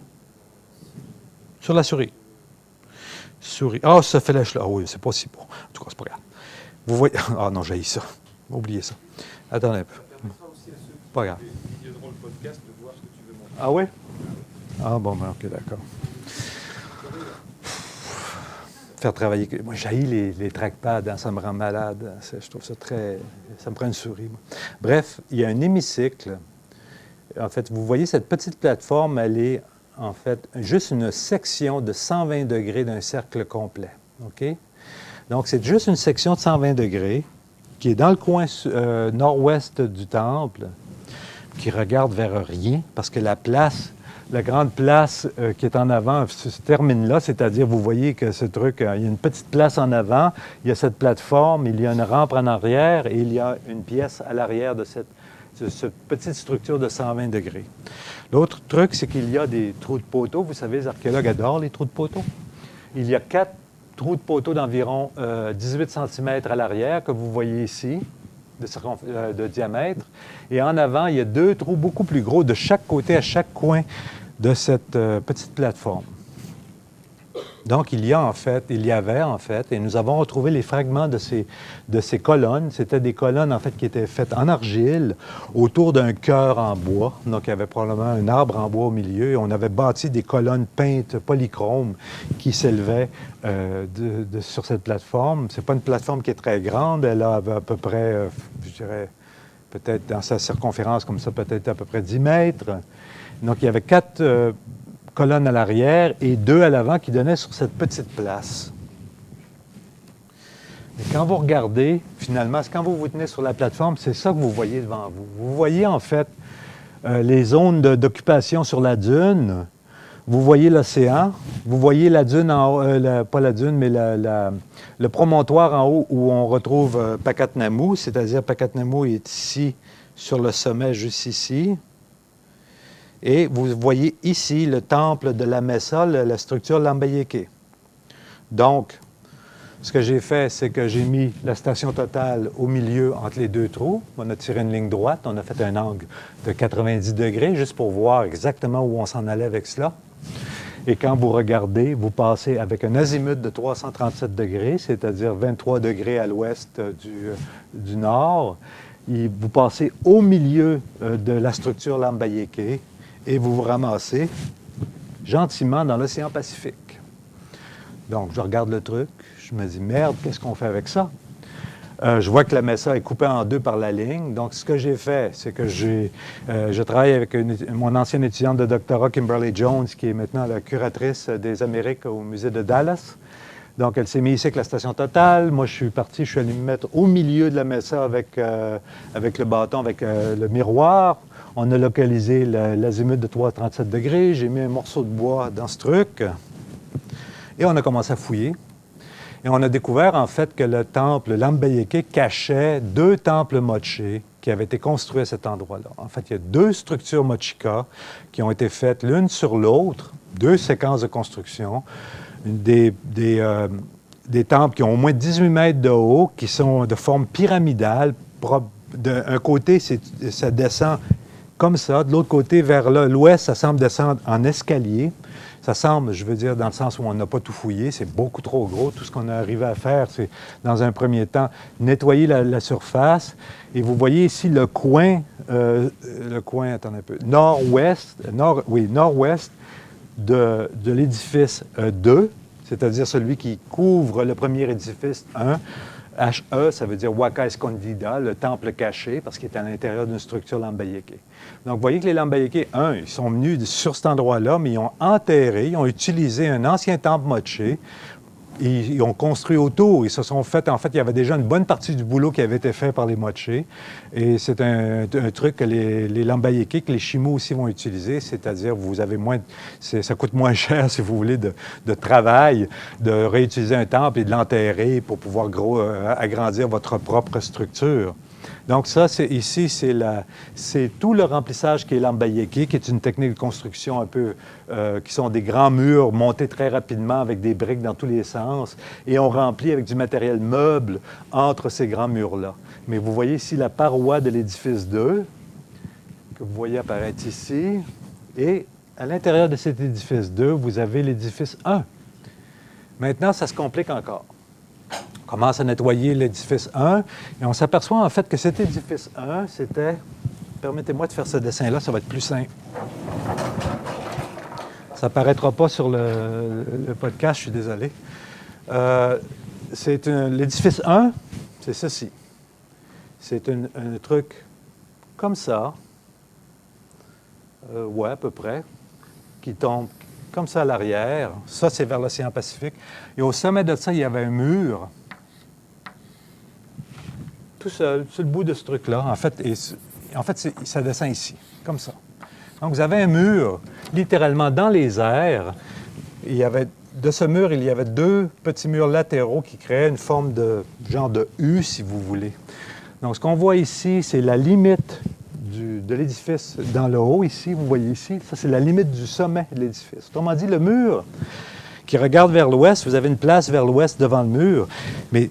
Sur la souris. Souris. Ah, ça fait lèche là. Ah oui, c'est pas si bon. En tout cas, c'est pas grave. Vous voyez. Ah non, j'ai ça. Oubliez ça. Attendez un peu. Pas grave. Ah oui? Ah bon, ok, d'accord. Faire travailler. Moi, j'haïs les trackpads, ça me rend malade. Je trouve ça très. Ça me prend une souris. Moi. Bref, il y a un hémicycle. En fait, vous voyez cette petite plateforme, elle est en fait juste une section de 120 degrés d'un cercle complet. OK? Donc, c'est juste une section de 120 degrés qui est dans le coin nord-ouest du temple, qui regarde vers rien, parce que la grande place qui est en avant se termine là, c'est-à-dire, vous voyez que ce truc, il y a une petite place en avant, il y a cette plateforme, il y a une rampe en arrière et il y a une pièce à l'arrière de cette petite structure de 120 degrés. L'autre truc, c'est qu'il y a des trous de poteaux. Vous savez, les archéologues adorent les trous de poteaux. Il y a 4 trous de poteaux d'environ 18 cm à l'arrière, que vous voyez ici, de diamètre. Et en avant, il y a 2 trous beaucoup plus gros de chaque côté, à chaque coin de cette petite plateforme. Donc, il y avait en fait, et nous avons retrouvé les fragments de ces colonnes. C'était des colonnes, en fait, qui étaient faites en argile autour d'un cœur en bois. Donc, il y avait probablement un arbre en bois au milieu. Et on avait bâti des colonnes peintes polychromes qui s'élevaient sur cette plateforme. Ce n'est pas une plateforme qui est très grande. Elle a à peu près, je dirais, peut-être dans sa circonférence comme ça, peut-être à peu près 10 mètres. Donc, il y avait 4 colonnes à l'arrière et 2 à l'avant qui donnaient sur cette petite place. Et quand vous regardez, finalement, quand vous vous tenez sur la plateforme, c'est ça que vous voyez devant vous. Vous voyez, en fait, les zones d'occupation sur la dune. Vous voyez l'océan, vous voyez la dune en haut, pas la dune, mais le promontoire en haut où on retrouve Pakatnamu, c'est-à-dire Pakatnamu est ici, sur le sommet, juste ici. Et vous voyez ici le temple de la Mesa, la structure Lambayeke. Donc, ce que j'ai fait, c'est que j'ai mis la station totale au milieu entre les deux trous. On a tiré une ligne droite, on a fait un angle de 90 degrés, juste pour voir exactement où on s'en allait avec cela. Et quand vous regardez, vous passez avec un azimut de 337 degrés, c'est-à-dire 23 degrés à l'ouest du nord. Et vous passez au milieu de la structure Lambayeke et vous vous ramassez gentiment dans l'océan Pacifique. Donc, je regarde le truc, je me dis, merde, qu'est-ce qu'on fait avec ça? Je vois que la Mesa est coupée en deux par la ligne. Donc, ce que j'ai fait, c'est que je travaille avec mon ancienne étudiante de doctorat, Kimberly Jones, qui est maintenant la curatrice des Amériques au musée de Dallas. Donc, elle s'est mise ici avec la station totale. Moi, je suis parti, je suis allé me mettre au milieu de la Mesa avec le bâton, avec le miroir. On a localisé l'azimut de 337 degrés. J'ai mis un morceau de bois dans ce truc. Et on a commencé à fouiller. Et on a découvert, en fait, que le temple Lambayeke cachait deux temples moche qui avaient été construits à cet endroit-là. En fait, il y a deux structures mochika qui ont été faites l'une sur l'autre, deux séquences de construction, des temples qui ont au moins 18 mètres de haut, qui sont de forme pyramidale. D'un côté, ça descend comme ça. De l'autre côté, vers l'ouest, ça semble descendre en escalier. Ça semble, je veux dire, dans le sens où on n'a pas tout fouillé, c'est beaucoup trop gros. Tout ce qu'on a arrivé à faire, c'est, dans un premier temps, nettoyer la surface. Et vous voyez ici le coin, attendez un peu, nord-ouest de l'édifice 2, c'est-à-dire celui qui couvre le premier édifice 1. HE, ça veut dire Waka Escondida, le temple caché, parce qu'il est à l'intérieur d'une structure Lambayeke. Donc, vous voyez que les Lambayeke, ils sont venus sur cet endroit-là, mais ils ont enterré, ils ont utilisé un ancien temple moche. Ils ont construit autour. Ils se sont fait... En fait, il y avait déjà une bonne partie du boulot qui avait été fait par les moche. Et c'est un truc que les Lambayeke, que les Chimous aussi vont utiliser, c'est-à-dire vous avez moins... Ça coûte moins cher, si vous voulez, de travail, de réutiliser un temple et de l'enterrer pour pouvoir agrandir votre propre structure. Donc ça, ici, c'est tout le remplissage qui est Lambayeke, qui est une technique de construction un peu, qui sont des grands murs montés très rapidement avec des briques dans tous les sens, et on remplit avec du matériel meuble entre ces grands murs-là. Mais vous voyez ici la paroi de l'édifice 2, que vous voyez apparaître ici, et à l'intérieur de cet édifice 2, vous avez l'édifice 1. Maintenant, ça se complique encore. On commence à nettoyer l'édifice 1 et on s'aperçoit en fait que cet édifice 1, c'était... Permettez-moi de faire ce dessin-là, ça va être plus simple. Ça ne paraîtra pas sur le podcast, je suis désolé. L'édifice 1, c'est ceci. C'est un truc comme ça, ouais, à peu près, qui tombe comme ça à l'arrière. Ça, c'est vers l'océan Pacifique. Et au sommet de ça, il y avait un mur, tout seul, sur le bout de ce truc-là. En fait, ça descend ici, comme ça. Donc, vous avez un mur, littéralement dans les airs. De ce mur, il y avait deux petits murs latéraux qui créaient une forme de genre de U, si vous voulez. Donc, ce qu'on voit ici, c'est la limite de l'édifice dans le haut, ici, vous voyez ici. Ça, c'est la limite du sommet de l'édifice. Autrement dit, le mur qui regarde vers l'ouest, vous avez une place vers l'ouest devant le mur, mais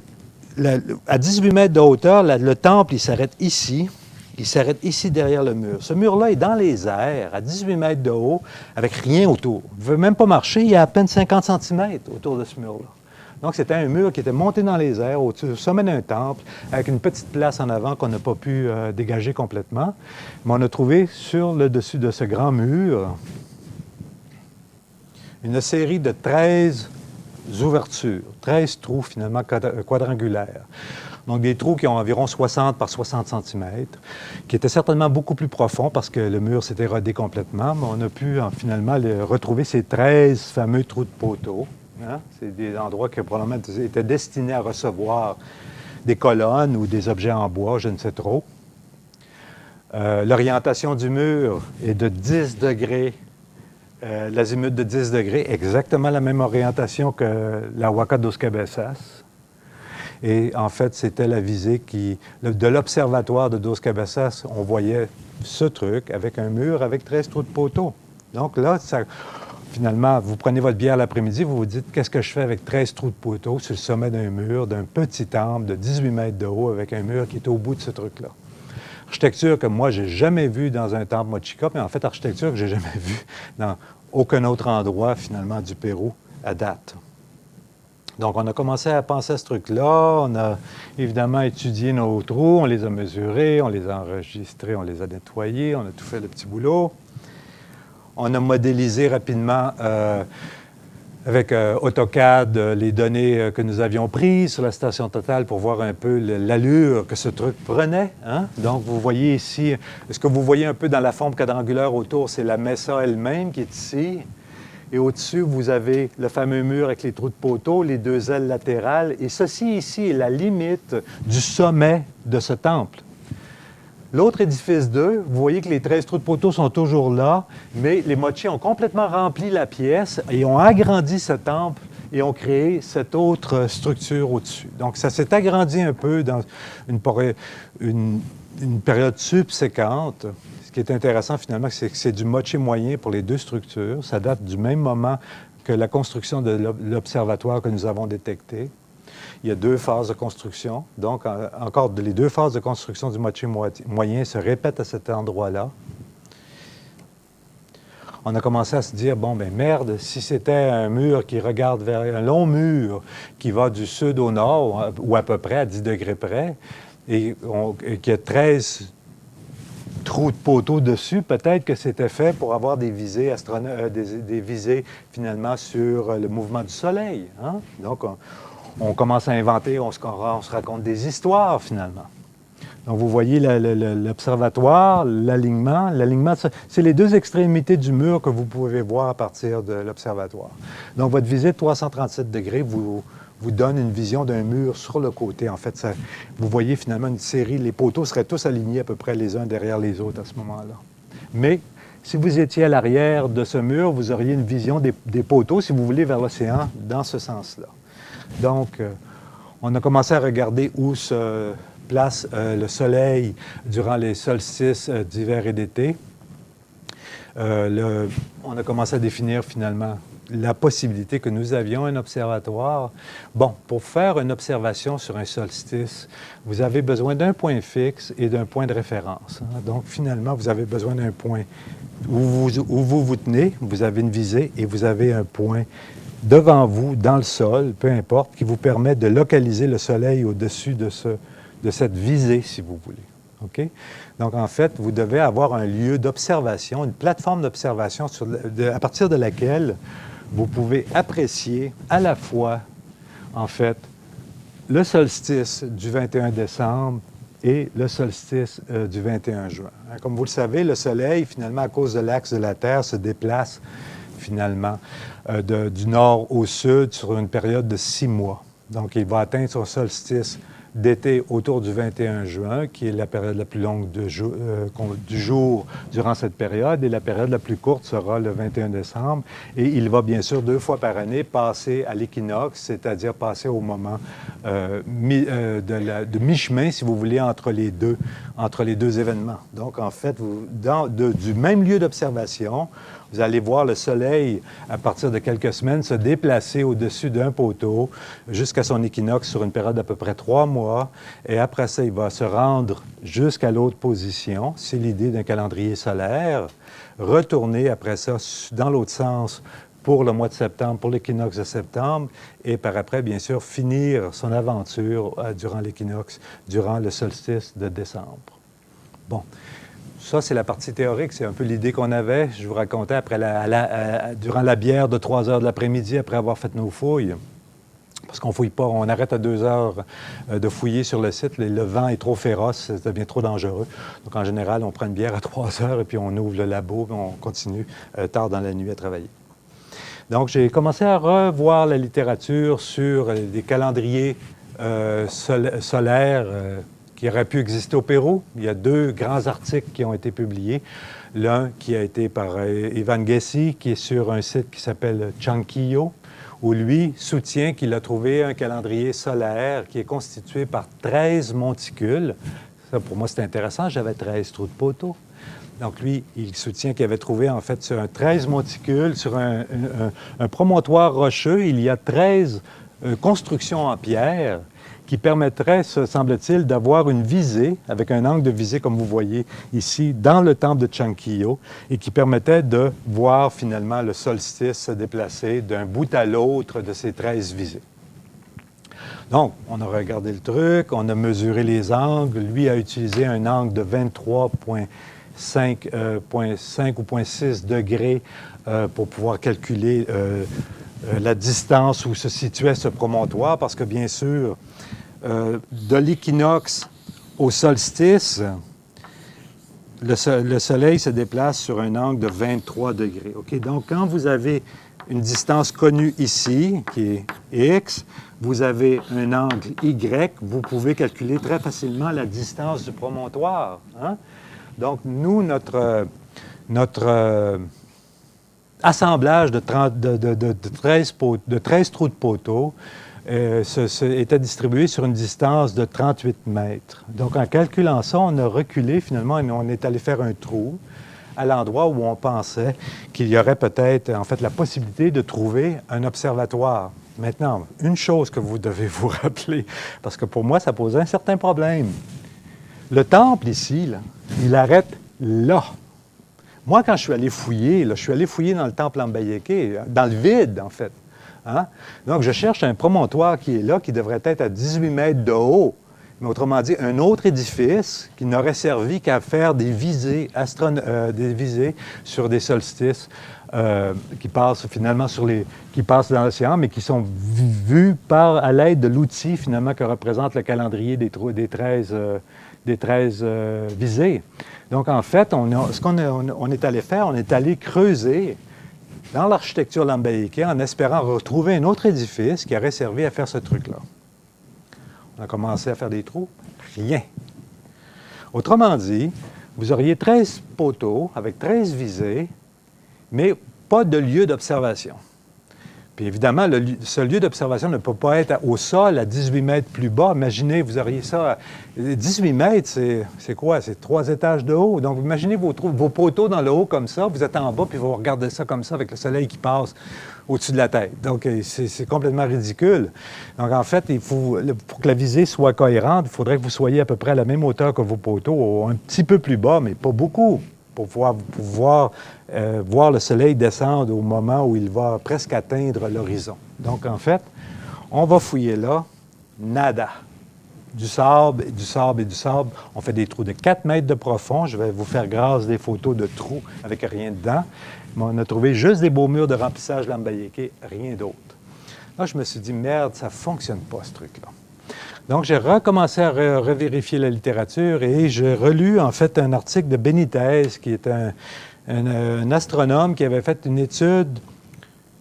à 18 mètres de hauteur, le temple, il s'arrête ici. Il s'arrête ici derrière le mur. Ce mur-là est dans les airs, à 18 mètres de haut, avec rien autour. Vous ne pouvez même pas marcher, il y a à peine 50 cm autour de ce mur-là. Donc, c'était un mur qui était monté dans les airs, au sommet d'un temple, avec une petite place en avant qu'on n'a pas pu dégager complètement. Mais on a trouvé sur le dessus de ce grand mur une série de 13 ouvertures, 13 trous finalement quadrangulaires. Donc des trous qui ont environ 60 par 60 cm, qui étaient certainement beaucoup plus profonds parce que le mur s'est érodé complètement, mais on a pu finalement retrouver ces 13 fameux trous de poteaux. Hein? C'est des endroits qui probablement étaient destinés à recevoir des colonnes ou des objets en bois, je ne sais trop. L'orientation du mur est de 10 degrés l'azimut de 10 degrés, exactement la même orientation que la Huaca dos Cabezas. Et en fait, c'était la visée de l'observatoire de Dos Cabezas, on voyait ce truc avec un mur avec 13 trous de poteaux. Donc là, finalement, vous prenez votre bière l'après-midi, vous vous dites, qu'est-ce que je fais avec 13 trous de poteaux sur le sommet d'un mur, d'un petit temple de 18 mètres de haut avec un mur qui est au bout de ce truc-là? Architecture que moi, j'ai jamais vue dans un temple mochica, mais en fait, architecture que j'ai jamais vue dans aucun autre endroit, finalement, du Pérou à date. Donc, on a commencé à penser à ce truc-là. On a évidemment étudié nos trous, on les a mesurés, on les a enregistrés, on les a nettoyés, on a tout fait le petit boulot. On a modélisé rapidement avec AutoCAD les données que nous avions prises sur la station totale pour voir un peu l'allure que ce truc prenait. Hein? Donc, vous voyez ici, ce que vous voyez un peu dans la forme quadrangulaire autour, c'est la mesa elle-même qui est ici. Et au-dessus, vous avez le fameux mur avec les trous de poteaux, les deux ailes latérales. Et ceci ici est la limite du sommet de ce temple. L'autre édifice 2, vous voyez que les 13 trous de poteaux sont toujours là, mais les mochis ont complètement rempli la pièce et ont agrandi ce temple et ont créé cette autre structure au-dessus. Donc, ça s'est agrandi un peu dans une période subséquente. Ce qui est intéressant, finalement, c'est que c'est du moché moyen pour les deux structures. Ça date du même moment que la construction de l'observatoire que nous avons détecté. Il y a 2 phases de construction. Donc, encore, les 2 phases de construction du moché moyen se répètent à cet endroit-là. On a commencé à se dire, bon, ben merde, si c'était un mur qui regarde vers un long mur qui va du sud au nord, ou à peu près à 10 degrés près, et qui a 13 trous de poteaux dessus, peut-être que c'était fait pour avoir des visées, des visées finalement sur le mouvement du soleil. Hein? Donc, on commence à inventer, on se raconte des histoires finalement. Donc, vous voyez l'observatoire, l'alignement. L'alignement, c'est les 2 extrémités du mur que vous pouvez voir à partir de l'observatoire. Donc, votre visée de 337 degrés vous donne une vision d'un mur sur le côté. En fait, vous voyez finalement une série, les poteaux seraient tous alignés à peu près les uns derrière les autres à ce moment-là. Mais si vous étiez à l'arrière de ce mur, vous auriez une vision des poteaux, si vous voulez, vers l'océan, dans ce sens-là. Donc, on a commencé à regarder où se place le soleil durant les solstices d'hiver et d'été. On a commencé à définir finalement la possibilité que nous avions un observatoire. Bon, pour faire une observation sur un solstice, vous avez besoin d'un point fixe et d'un point de référence. Hein. Donc, finalement, vous avez besoin d'un point où vous vous tenez, vous avez une visée et vous avez un point devant vous, dans le sol, peu importe, qui vous permet de localiser le soleil au-dessus de cette visée, si vous voulez. OK? Donc, en fait, vous devez avoir un lieu d'observation, une plateforme d'observation à partir de laquelle vous pouvez apprécier à la fois, en fait, le solstice du 21 décembre et le solstice du 21 juin. Comme vous le savez, le Soleil, finalement, à cause de l'axe de la Terre, se déplace, finalement, du nord au sud sur une période de 6 mois. Donc, il va atteindre son solstice d'été autour du 21 juin, qui est la période la plus longue du jour durant cette période, et la période la plus courte sera le 21 décembre. Et il va bien sûr 2 fois par année passer à l'équinoxe, c'est-à-dire passer au moment de mi-chemin, si vous voulez, entre les deux événements. Donc, en fait, du même lieu d'observation, vous allez voir le Soleil, à partir de quelques semaines, se déplacer au-dessus d'un poteau jusqu'à son équinoxe sur une période d'à peu près 3 mois. Et après ça, il va se rendre jusqu'à l'autre position. C'est l'idée d'un calendrier solaire. Retourner après ça dans l'autre sens pour le mois de septembre, pour l'équinoxe de septembre. Et par après, bien sûr, finir son aventure durant l'équinoxe, durant le solstice de décembre. Bon. Ça, c'est la partie théorique, c'est un peu l'idée qu'on avait. Je vous racontais durant la bière de 3 heures de l'après-midi, après avoir fait nos fouilles. Parce qu'on ne fouille pas, on arrête à 2 heures de fouiller sur le site. Le vent est trop féroce, ça devient trop dangereux. Donc, en général, on prend une bière à 3 heures et puis on ouvre le labo et on continue tard dans la nuit à travailler. Donc, j'ai commencé à revoir la littérature sur des calendriers solaires qui aurait pu exister au Pérou. Il y a 2 grands articles qui ont été publiés. L'un qui a été par Ivan Gessi, qui est sur un site qui s'appelle Chanquillo, où lui soutient qu'il a trouvé un calendrier solaire qui est constitué par 13 monticules. Ça, pour moi, c'est intéressant. J'avais 13 trous de poteaux. Donc, lui, il soutient qu'il avait trouvé, en fait, sur un 13 monticules, sur un promontoire rocheux, il y a 13 constructions en pierre qui permettraient, semble-t-il, d'avoir une visée, avec un angle de visée, comme vous voyez ici, dans le temple de Chanquillo, et qui permettait de voir, finalement, le solstice se déplacer d'un bout à l'autre de ces 13 visées. Donc, on a regardé le truc, on a mesuré les angles. Lui a utilisé un angle de 23,5 ou 0,6 degrés pour pouvoir calculer la distance où se situait ce promontoire, parce que, bien sûr, de l'équinoxe au solstice, le Soleil se déplace sur un angle de 23 degrés. OK? Donc, quand vous avez une distance connue ici, qui est X, vous avez un angle Y, vous pouvez calculer très facilement la distance du promontoire. Hein? Donc, nous, notre assemblage de 13 trous de poteaux était distribué sur une distance de 38 mètres. Donc, en calculant ça, on a reculé finalement et on est allé faire un trou à l'endroit où on pensait qu'il y aurait peut-être, en fait, la possibilité de trouver un observatoire. Maintenant, une chose que vous devez vous rappeler, parce que pour moi, ça posait un certain problème. Le temple ici, là, il arrête là. Moi, quand je suis allé fouiller, là, je suis allé fouiller dans le temple Lambayeque, dans le vide, en fait. Hein? Donc, je cherche un promontoire qui est là, qui devrait être à 18 mètres de haut. Mais autrement dit, un autre édifice qui n'aurait servi qu'à faire des visées, sur des solstices qui passent finalement qui passent dans l'océan, mais qui sont vus à l'aide de l'outil finalement que représente le calendrier des 13 visées. Donc, en fait, ce qu'on est allé faire, on est allé creuser dans l'architecture lambayeque en espérant retrouver un autre édifice qui aurait servi à faire ce truc-là. On a commencé à faire des trous. Rien. Autrement dit, vous auriez 13 poteaux avec 13 visées, mais pas de lieu d'observation. Puis évidemment, ce lieu d'observation ne peut pas être au sol à 18 mètres plus bas. Imaginez, vous auriez ça à 18 mètres, c'est quoi? C'est 3 étages de haut. Donc, imaginez vos poteaux dans le haut comme ça, vous êtes en bas, puis vous regardez ça comme ça avec le soleil qui passe au-dessus de la tête. Donc, c'est complètement ridicule. Donc, en fait, pour que la visée soit cohérente, il faudrait que vous soyez à peu près à la même hauteur que vos poteaux, un petit peu plus bas, mais pas beaucoup, pour pouvoir voir le soleil descendre au moment où il va presque atteindre l'horizon. Donc, en fait, on va fouiller là, nada. Du sable, et du sable, et du sable. On fait des trous de 4 mètres de profond. Je vais vous faire grâce des photos de trous avec rien dedans. Mais on a trouvé juste des beaux murs de remplissage lambayeque, rien d'autre. Là, je me suis dit, merde, ça ne fonctionne pas, ce truc-là. Donc, j'ai recommencé à revérifier la littérature et j'ai relu, en fait, un article de Benitez, qui est un astronome qui avait fait une étude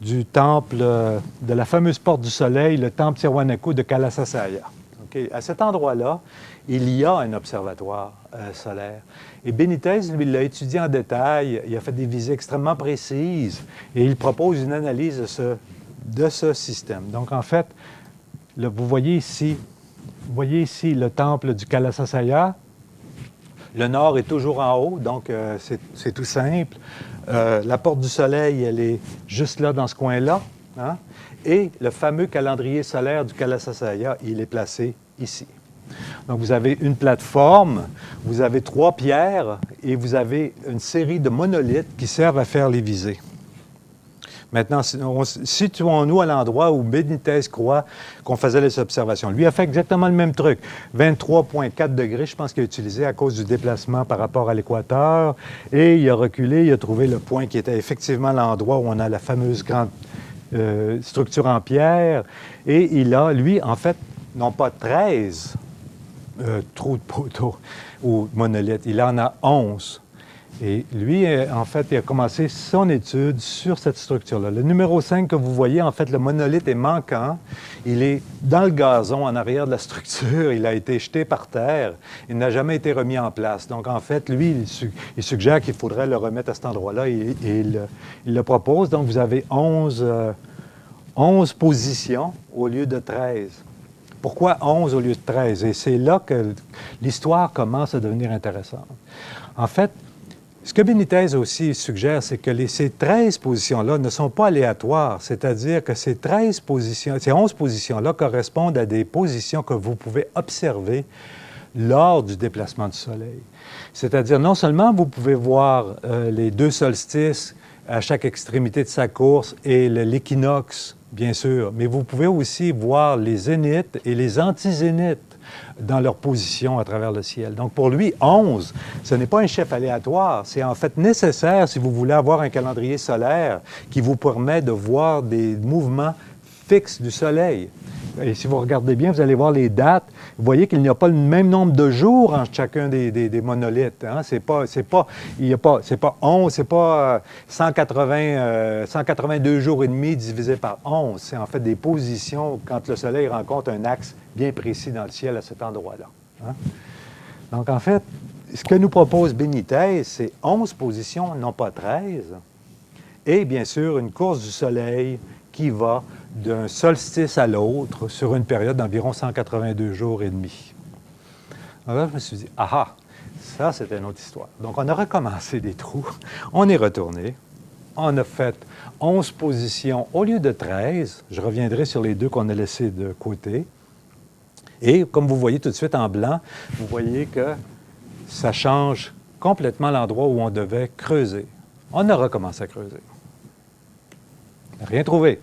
du temple, de la fameuse porte du soleil, le temple Tiwanaku de Kalasasaya. Okay. À cet endroit-là, il y a un observatoire solaire. Et Benitez, lui, l'a étudié en détail, il a fait des visées extrêmement précises et il propose une analyse de ce système. Donc, en fait, là, vous voyez ici le temple du Kalasasaya. Le nord est toujours en haut, donc c'est tout simple. La porte du soleil, elle est juste là, dans ce coin-là. Hein? Et le fameux calendrier solaire du Kalasasaya, il est placé ici. Donc, vous avez une plateforme, vous avez 3 pierres et vous avez une série de monolithes qui servent à faire les visées. Maintenant, situons-nous à l'endroit où Benitez croit qu'on faisait les observations. Lui a fait exactement le même truc. 23,4 degrés, je pense qu'il a utilisé à cause du déplacement par rapport à l'équateur. Et il a reculé, il a trouvé le point qui était effectivement l'endroit où on a la fameuse grande structure en pierre. Et il a, lui, en fait, non pas 13 trous de poteaux ou monolithes, il en a 11. Et lui, en fait, il a commencé son étude sur cette structure-là. Le numéro 5 que vous voyez, en fait, le monolithe est manquant. Il est dans le gazon en arrière de la structure. Il a été jeté par terre. Il n'a jamais été remis en place. Donc, en fait, lui, il suggère qu'il faudrait le remettre à cet endroit-là et il le propose. Donc, vous avez 11 positions au lieu de 13. Pourquoi 11 au lieu de 13? Et c'est là que l'histoire commence à devenir intéressante. En fait, ce que Benitez aussi suggère, c'est que ces 13 positions-là ne sont pas aléatoires, c'est-à-dire que ces 11 positions-là correspondent à des positions que vous pouvez observer lors du déplacement du Soleil. C'est-à-dire, non seulement vous pouvez voir les 2 solstices à chaque extrémité de sa course et l'équinoxe, bien sûr, mais vous pouvez aussi voir les zéniths et les antizéniths dans leur position à travers le ciel. Donc, pour lui, 11, ce n'est pas un chiffre aléatoire. C'est en fait nécessaire si vous voulez avoir un calendrier solaire qui vous permet de voir des mouvements fixes du Soleil. Et si vous regardez bien, vous allez voir les dates. Vous voyez qu'il n'y a pas le même nombre de jours entre chacun des monolithes. Hein? C'est pas 11, c'est pas 182 jours et demi divisé par 11. C'est en fait des positions quand le Soleil rencontre un axe bien précis dans le ciel à cet endroit-là. Hein? Donc, en fait, ce que nous propose Benitez, c'est 11 positions, non pas 13. Et bien sûr, une course du Soleil qui va d'un solstice à l'autre sur une période d'environ 182 jours et demi. Alors là, je me suis dit, ah, ça, c'était une autre histoire. Donc, on a recommencé des trous, on est retourné, on a fait 11 positions au lieu de 13. Je reviendrai sur les 2 qu'on a laissés de côté. Et comme vous voyez tout de suite en blanc, vous voyez que ça change complètement l'endroit où on devait creuser. On a recommencé à creuser. Rien trouvé.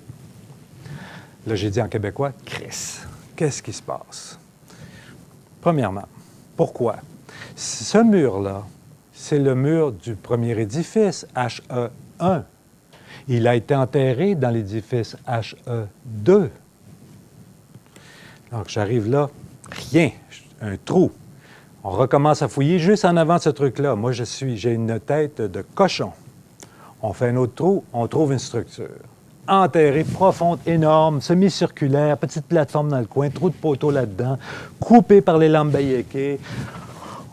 Là, j'ai dit en québécois, « Chris, qu'est-ce qui se passe? » Premièrement, pourquoi? Ce mur-là, c'est le mur du premier édifice, HE1. Il a été enterré dans l'édifice HE2. Donc, j'arrive là, rien, un trou. On recommence à fouiller juste en avant de ce truc-là. Moi, j'ai une tête de cochon. On fait un autre trou, on trouve une structure. Enterrée, profonde, énorme, semi-circulaire, petite plateforme dans le coin, trou de poteau là-dedans, coupé par les lampes Bayeke.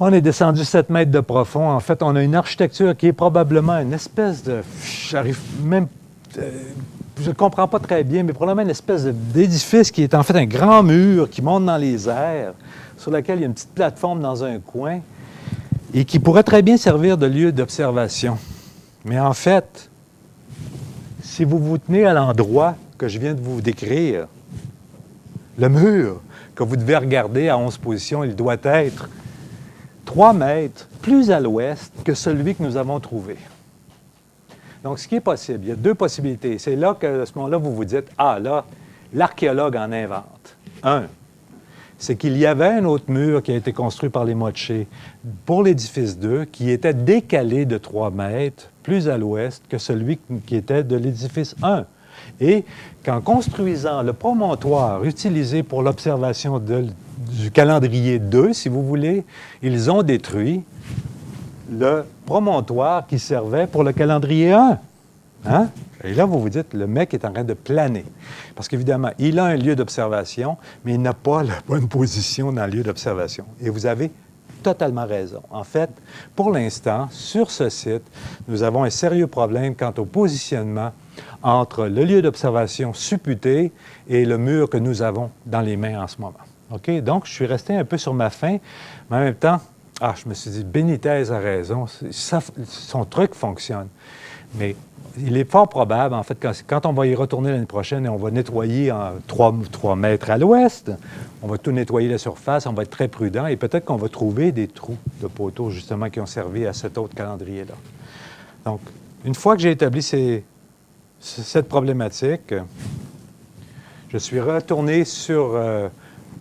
On est descendu 7 mètres de profond. En fait, on a une architecture qui est probablement une espèce de... J'arrive même... je ne comprends pas très bien, mais probablement une espèce d'édifice qui est en fait un grand mur qui monte dans les airs, sur lequel il y a une petite plateforme dans un coin et qui pourrait très bien servir de lieu d'observation. Mais en fait, si vous vous tenez à l'endroit que je viens de vous décrire, le mur que vous devez regarder à 11 positions, il doit être 3 mètres plus à l'ouest que celui que nous avons trouvé. Donc, ce qui est possible, il y a 2 possibilités. C'est là qu'à ce moment-là, vous vous dites, ah là, l'archéologue en invente. 1, c'est qu'il y avait un autre mur qui a été construit par les Moche pour l'édifice 2 qui était décalé de 3 mètres plus à l'ouest que celui qui était de l'édifice 1. Et qu'en construisant le promontoire utilisé pour l'observation du calendrier 2, si vous voulez, ils ont détruit le promontoire qui servait pour le calendrier 1. Hein? Et là, vous vous dites, le mec est en train de planer. Parce qu'évidemment, il a un lieu d'observation, mais il n'a pas la bonne position dans le lieu d'observation. Et vous avez totalement raison. En fait, pour l'instant, sur ce site, nous avons un sérieux problème quant au positionnement entre le lieu d'observation supputé et le mur que nous avons dans les mains en ce moment. OK? Donc, je suis resté un peu sur ma faim, mais en même temps, je me suis dit, Benitez a raison, son truc fonctionne. Mais il est fort probable, en fait, quand on va y retourner l'année prochaine et on va nettoyer en 3 mètres à l'ouest, on va tout nettoyer la surface, on va être très prudent et peut-être qu'on va trouver des trous de poteaux, justement, qui ont servi à cet autre calendrier-là. Donc, une fois que j'ai établi cette problématique, je suis retourné sur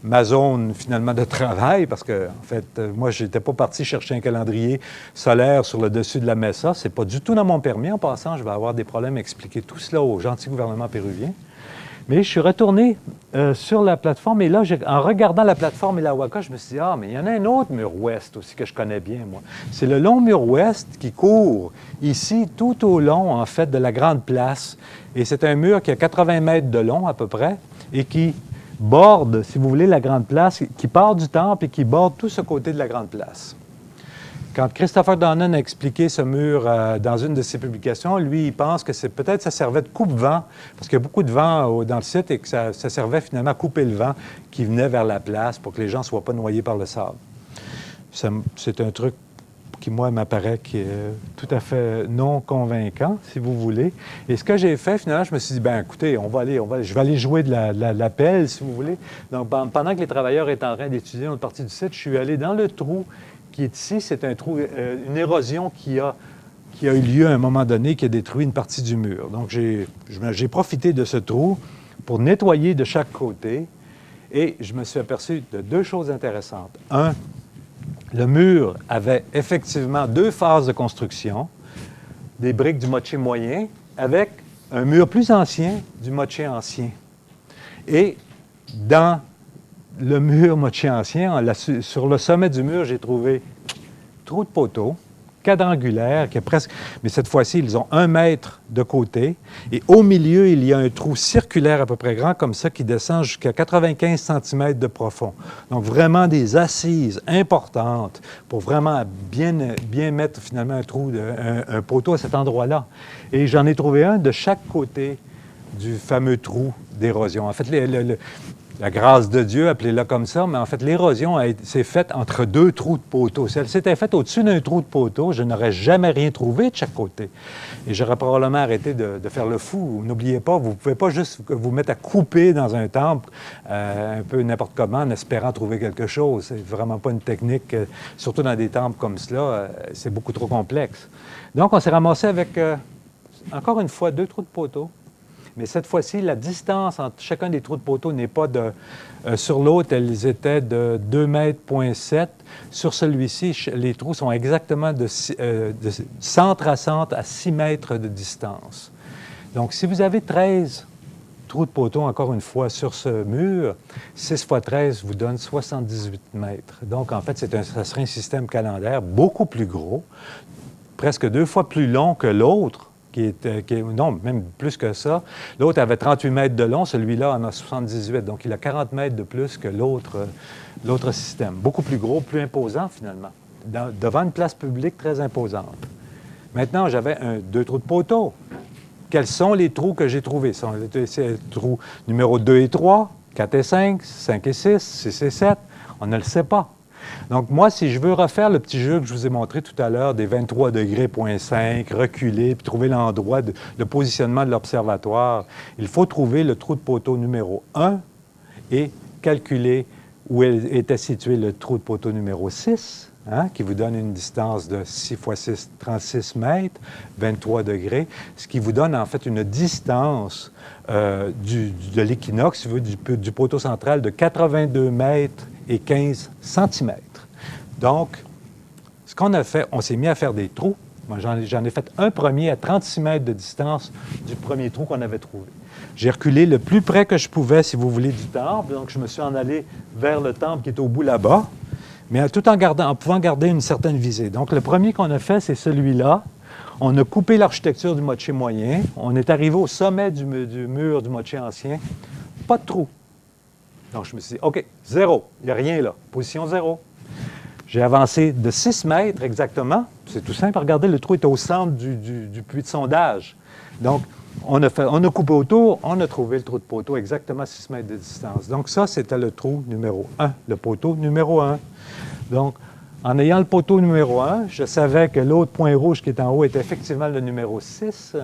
ma zone, finalement, de travail, parce que, en fait, moi, je n'étais pas parti chercher un calendrier solaire sur le dessus de la Mesa. Ce n'est pas du tout dans mon permis. En passant, je vais avoir des problèmes à expliquer tout cela au gentil gouvernement péruvien. Mais je suis retourné sur la plateforme et là, en regardant la plateforme Ilawaka, je me suis dit, ah, mais il y en a un autre mur ouest aussi que je connais bien, moi. C'est le long mur ouest qui court ici tout au long, en fait, de la Grande Place. Et c'est un mur qui a 80 mètres de long à peu près et qui borde, si vous voulez, la Grande Place, qui part du temple et qui borde tout ce côté de la Grande Place. Quand Christopher Donnan a expliqué ce mur dans une de ses publications, lui, il pense que peut-être ça servait de coupe-vent, parce qu'il y a beaucoup de vent dans le site et que ça servait finalement à couper le vent qui venait vers la place pour que les gens ne soient pas noyés par le sable. C'est un truc qui, moi, m'apparaît qui est tout à fait non convaincant, si vous voulez. Et ce que j'ai fait, finalement, je me suis dit, bien, écoutez, je vais aller jouer de la pelle, si vous voulez. Donc, pendant que les travailleurs étaient en train d'étudier une autre partie du site, je suis allé dans le trou qui est ici. C'est un trou, une érosion qui a eu lieu à un moment donné, qui a détruit une partie du mur. Donc, j'ai profité de ce trou pour nettoyer de chaque côté et je me suis aperçu de deux choses intéressantes. Un, le mur avait effectivement deux phases de construction, des briques du moché moyen avec un mur plus ancien du moché ancien. Et dans le mur moché ancien, sur le sommet du mur, j'ai trouvé trou de poteau, quadrangulaire, qui est presque... Mais cette fois-ci, ils ont 1 mètre de côté. Et au milieu, il y a un trou circulaire à peu près grand, comme ça, qui descend jusqu'à 95 cm de profond. Donc, vraiment des assises importantes pour vraiment bien mettre, finalement, un poteau à cet endroit-là. Et j'en ai trouvé un de chaque côté du fameux trou d'érosion. En fait, la grâce de Dieu, appelez-la comme ça, mais en fait, l'érosion s'est faite entre deux trous de poteau. Si elle s'était faite au-dessus d'un trou de poteau, je n'aurais jamais rien trouvé de chaque côté. Et j'aurais probablement arrêté de faire le fou. N'oubliez pas, vous ne pouvez pas juste vous mettre à couper dans un temple un peu n'importe comment en espérant trouver quelque chose. C'est vraiment pas une technique, surtout dans des temples comme cela, c'est beaucoup trop complexe. Donc, on s'est ramassé avec, encore une fois, 2 trous de poteau. Mais cette fois-ci, la distance entre chacun des trous de poteau n'est pas de... sur l'autre, elles étaient de 2,7 mètres. Sur celui-ci, les trous sont exactement de centre à centre à 6 mètres de distance. Donc, si vous avez 13 trous de poteau, encore une fois, sur ce mur, 6 x 13 vous donne 78 mètres. Donc, en fait, ça serait un système calendaire beaucoup plus gros, presque 2 fois plus long que l'autre. Non, même plus que ça. L'autre avait 38 mètres de long, celui-là en a 78. Donc, il a 40 mètres de plus que l'autre système. Beaucoup plus gros, plus imposant, finalement. Devant une place publique très imposante. Maintenant, j'avais 2 trous de poteau. Quels sont les trous que j'ai trouvés? C'est les trous numéro 2 et 3, 4 et 5, 5 et 6, 6 et 7. On ne le sait pas. Donc, moi, si je veux refaire le petit jeu que je vous ai montré tout à l'heure, des 23 degrés, 0.5, reculer, puis trouver l'endroit, le positionnement de l'observatoire, il faut trouver le trou de poteau numéro 1 et calculer où était situé le trou de poteau numéro 6, qui vous donne une distance de 6 x 6, 36 mètres, 23 degrés, ce qui vous donne en fait une distance de l'équinoxe, du poteau central de 82 mètres et 15 centimètres. Donc, ce qu'on a fait, on s'est mis à faire des trous. Moi, j'en ai fait un premier à 36 mètres de distance du premier trou qu'on avait trouvé. J'ai reculé le plus près que je pouvais, si vous voulez, du temple. Donc, je me suis en allé vers le temple qui est au bout là-bas, mais tout en pouvant garder une certaine visée. Donc, le premier qu'on a fait, c'est celui-là. On a coupé l'architecture du moché moyen. On est arrivé au sommet du mur du moché ancien. Pas de trou. Donc, je me suis dit, OK, 0. Il n'y a rien là. Position 0. J'ai avancé de 6 mètres exactement. C'est tout simple. Regardez, le trou est au centre du puits de sondage. Donc, on a coupé autour, on a trouvé le trou de poteau exactement à 6 mètres de distance. Donc, ça, c'était le trou numéro 1, le poteau numéro 1. Donc, en ayant le poteau numéro 1, je savais que l'autre point rouge qui est en haut était effectivement le numéro 6.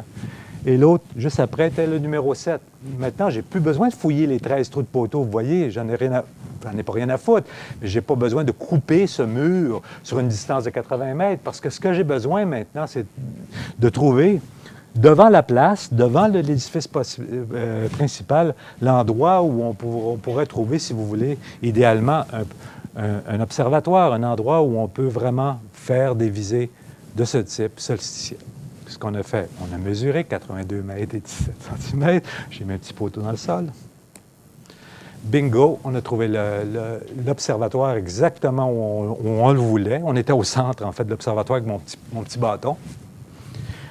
Et l'autre, juste après, était le numéro 7. Maintenant, je n'ai plus besoin de fouiller les 13 trous de poteau. Vous voyez, j'en ai pas rien à foutre. Mais je n'ai pas besoin de couper ce mur sur une distance de 80 mètres. Parce que ce que j'ai besoin maintenant, c'est de trouver, devant la place, devant l'édifice principal, l'endroit où on pourrait trouver, si vous voulez, idéalement, un observatoire, un endroit où on peut vraiment faire des visées de ce type solsticiel. ce qu'on a fait, on a mesuré 82 mètres et 17 cm. J'ai mis un petit poteau dans le sol. Bingo, on a trouvé l'observatoire exactement où on le voulait. On était au centre, en fait, de l'observatoire avec mon petit bâton.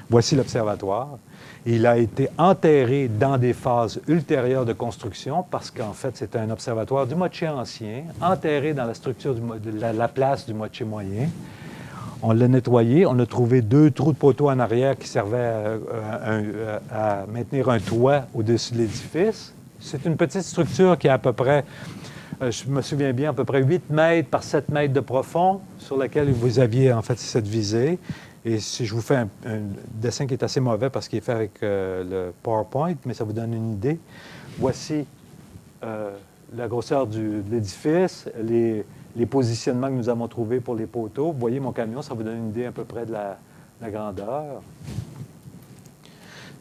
Voici l'observatoire. Il a été enterré dans des phases ultérieures de construction parce qu'en fait, c'était un observatoire du Moche ancien, enterré dans la structure de la place du Moche moyen. On l'a nettoyé. On a trouvé 2 trous de poteaux en arrière qui servaient à maintenir un toit au-dessus de l'édifice. C'est une petite structure qui a à peu près, je me souviens bien, à peu près 8 mètres par 7 mètres de profond, sur laquelle vous aviez en fait cette visée. Et si je vous fais un dessin qui est assez mauvais parce qu'il est fait avec le PowerPoint, mais ça vous donne une idée. Voici la grosseur de l'édifice, les positionnements que nous avons trouvés pour les poteaux. Vous voyez mon camion, ça vous donne une idée à peu près de la grandeur.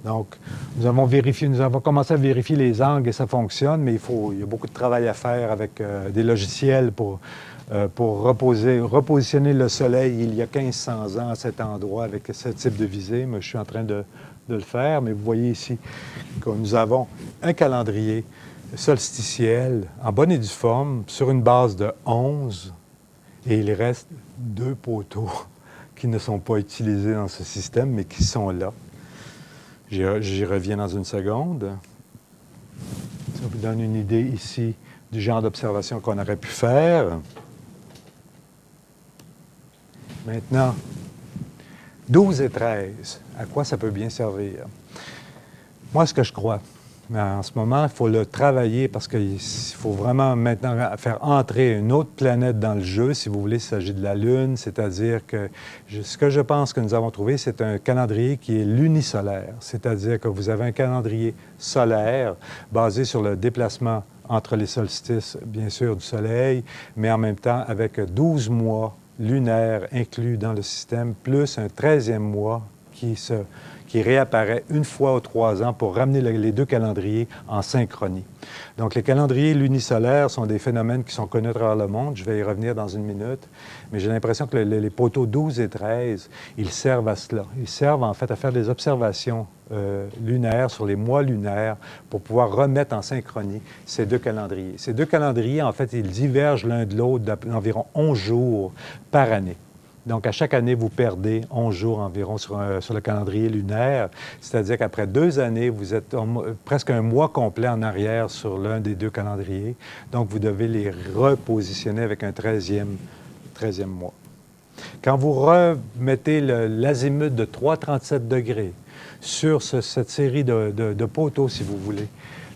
Donc, nous avons commencé à vérifier les angles et ça fonctionne, mais il y a beaucoup de travail à faire avec des logiciels pour repositionner le soleil il y a 1500 ans à cet endroit avec ce type de visée. Moi, je suis en train de le faire, mais vous voyez ici que nous avons un calendrier solsticiel en bonne et due forme sur une base de 11 et il reste 2 poteaux qui ne sont pas utilisés dans ce système, mais qui sont là. J'y reviens dans une seconde. Ça vous donne une idée ici du genre d'observation qu'on aurait pu faire. Maintenant, 12 et 13, à quoi ça peut bien servir? Moi, ce que je crois, mais en ce moment, il faut le travailler parce qu'il faut vraiment maintenant faire entrer une autre planète dans le jeu, si vous voulez, il s'agit de la Lune, c'est-à-dire que ce que je pense que nous avons trouvé, c'est un calendrier qui est lunisolaire, c'est-à-dire que vous avez un calendrier solaire basé sur le déplacement entre les solstices, bien sûr, du Soleil, mais en même temps avec 12 mois lunaires inclus dans le système, plus un 13e mois qui réapparaît une fois aux 3 ans pour ramener les 2 calendriers en synchronie. Donc, les calendriers lunisolaires sont des phénomènes qui sont connus à travers le monde. Je vais y revenir dans une minute. Mais j'ai l'impression que les poteaux 12 et 13, ils servent à cela. Ils servent, en fait, à faire des observations lunaires sur les mois lunaires pour pouvoir remettre en synchronie ces 2 calendriers. Ces 2 calendriers, en fait, ils divergent l'un de l'autre d'environ 11 jours par année. Donc, à chaque année, vous perdez 11 jours environ sur le calendrier lunaire. C'est-à-dire qu'après 2 années, vous êtes presque un mois complet en arrière sur l'un des 2 calendriers. Donc, vous devez les repositionner avec un 13e mois. Quand vous remettez l'azimut de 3,37 degrés sur cette série de poteaux, si vous voulez,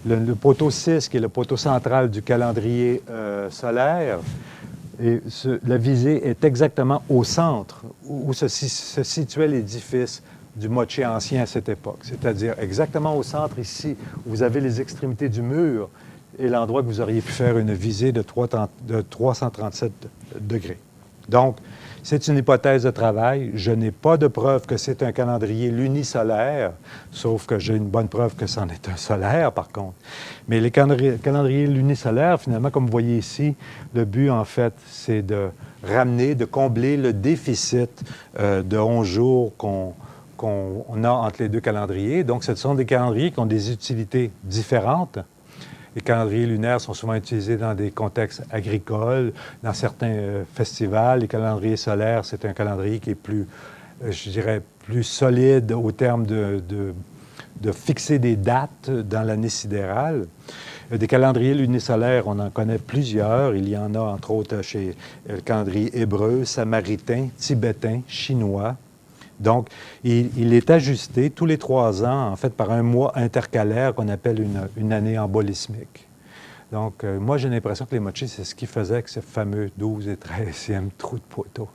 le poteau 6, qui est le poteau central du calendrier solaire, et la visée est exactement au centre où se situait l'édifice du Moche ancien à cette époque. C'est-à-dire exactement au centre ici, où vous avez les extrémités du mur et l'endroit que vous auriez pu faire une visée de 337 degrés. Donc, c'est une hypothèse de travail. Je n'ai pas de preuve que c'est un calendrier lunisolaire, sauf que j'ai une bonne preuve que c'en est un solaire, par contre. Mais les calendriers lunisolaires, finalement, comme vous voyez ici, le but, en fait, c'est de ramener, de combler le déficit de 11 jours qu'on a entre les 2 calendriers. Donc, ce sont des calendriers qui ont des utilités différentes. Les calendriers lunaires sont souvent utilisés dans des contextes agricoles, dans certains festivals. Les calendriers solaires, c'est un calendrier qui est plus, je dirais, plus solide au terme de fixer des dates dans l'année sidérale. Des calendriers lunisolaires, on en connaît plusieurs. Il y en a, entre autres, chez le calendrier hébreu, samaritain, tibétain, chinois. Donc, il est ajusté tous les 3 ans, en fait, par un mois intercalaire qu'on appelle une année embolismique. Donc, moi, j'ai l'impression que les Moche, c'est ce qui faisait avec ce fameux 12 et 13e trou de poteau.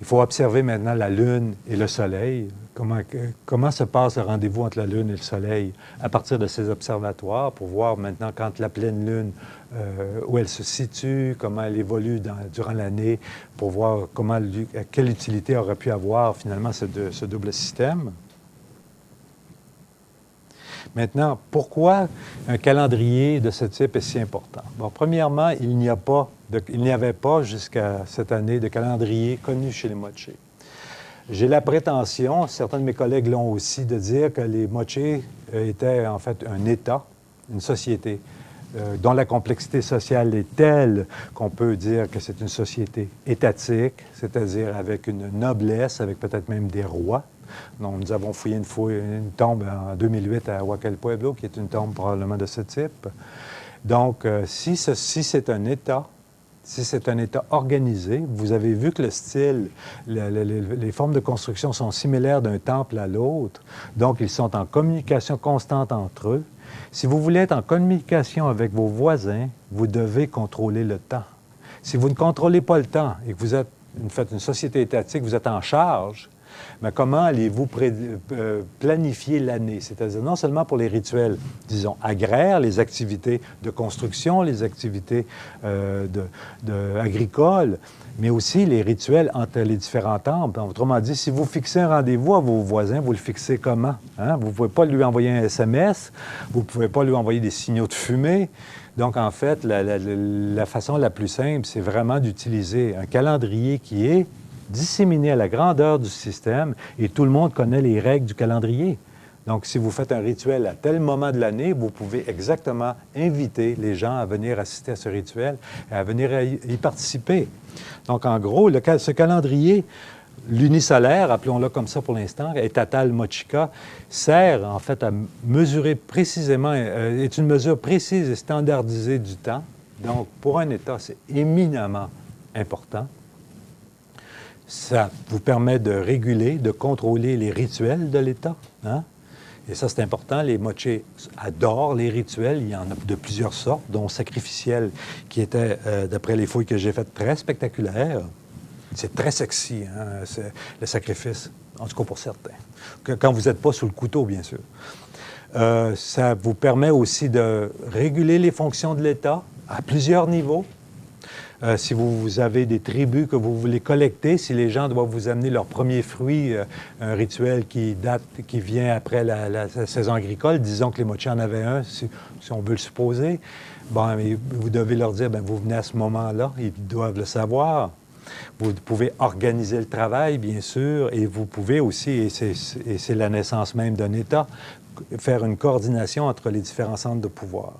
Il faut observer maintenant la Lune et le Soleil. Comment se passe le rendez-vous entre la Lune et le Soleil à partir de ces observatoires pour voir maintenant quand la pleine Lune, où elle se situe, comment elle évolue durant l'année, pour voir quelle utilité aurait pu avoir finalement ce double système. Maintenant, pourquoi un calendrier de ce type est si important? Bon, premièrement, il n'y avait pas jusqu'à cette année de calendrier connu chez les Moche. J'ai la prétention, certains de mes collègues l'ont aussi, de dire que les mochés étaient en fait un État, une société, dont la complexité sociale est telle qu'on peut dire que c'est une société étatique, c'est-à-dire avec une noblesse, avec peut-être même des rois. Donc, nous avons fouillé une tombe en 2008 à Huacal Pueblo, qui est une tombe probablement de ce type. Donc, si c'est un État, si c'est un État organisé, vous avez vu que le style, les formes de construction sont similaires d'un temple à l'autre, donc ils sont en communication constante entre eux. Si vous voulez être en communication avec vos voisins, vous devez contrôler le temps. Si vous ne contrôlez pas le temps et que vous faites une société étatique, vous êtes en charge, mais comment allez-vous planifier l'année? C'est-à-dire non seulement pour les rituels, disons, agraires, les activités de construction, les activités agricoles, mais aussi les rituels entre les différents temples. Autrement dit, si vous fixez un rendez-vous à vos voisins, vous le fixez comment? Hein? Vous ne pouvez pas lui envoyer un SMS, vous ne pouvez pas lui envoyer des signaux de fumée. Donc, en fait, la façon la plus simple, c'est vraiment d'utiliser un calendrier qui est disséminé à la grandeur du système et tout le monde connaît les règles du calendrier. Donc, si vous faites un rituel à tel moment de l'année, vous pouvez exactement inviter les gens à venir assister à ce rituel et à venir y participer. Donc, en gros, ce calendrier lunisolaire, appelons-le comme ça pour l'instant, Etatal Mochica, sert en fait à mesurer précisément, est une mesure précise et standardisée du temps. Donc, pour un État, c'est éminemment important. Ça vous permet de réguler, de contrôler les rituels de l'État. Hein? Et ça, c'est important. Les mochés adorent les rituels. Il y en a de plusieurs sortes, dont sacrificiel, qui était, d'après les fouilles que j'ai faites, très spectaculaire. C'est très sexy, hein, le sacrifice, en tout cas pour certains. Quand vous n'êtes pas sous le couteau, bien sûr. Ça vous permet aussi de réguler les fonctions de l'État à plusieurs niveaux. Si vous avez des tribus que vous voulez collecter, si les gens doivent vous amener leurs premiers fruits, un rituel qui vient après la saison agricole, disons que les mochis en avaient un, si on veut le supposer, bon, vous devez leur dire, bien, vous venez à ce moment-là, ils doivent le savoir. Vous pouvez organiser le travail, bien sûr, et vous pouvez aussi, et c'est la naissance même d'un État, faire une coordination entre les différents centres de pouvoir.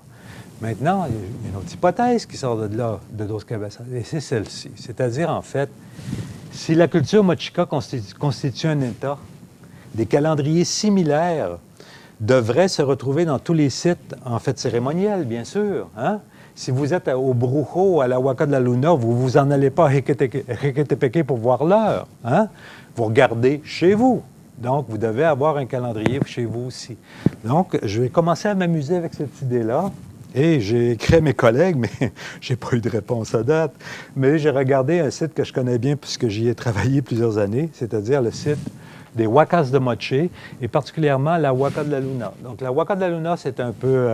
Maintenant, il y a une autre hypothèse qui sort de là, de Dos Cabezas, et c'est celle-ci. C'est-à-dire, en fait, si la culture mochica constitue un État, des calendriers similaires devraient se retrouver dans tous les sites, en fait, cérémoniels, bien sûr. Hein? Si vous êtes au Brujo, à la Huaca de la Luna, vous n'en allez pas à Hequetepeque pour voir l'heure. Hein? Vous regardez chez vous. Donc, vous devez avoir un calendrier chez vous aussi. Donc, je vais commencer à m'amuser avec cette idée-là. Et j'ai écrit à mes collègues, mais je n'ai pas eu de réponse à date. Mais j'ai regardé un site que je connais bien puisque j'y ai travaillé plusieurs années, c'est-à-dire le site des Huacas de Moche, et particulièrement la Huaca de la Luna. Donc, la Huaca de la Luna, c'est un peu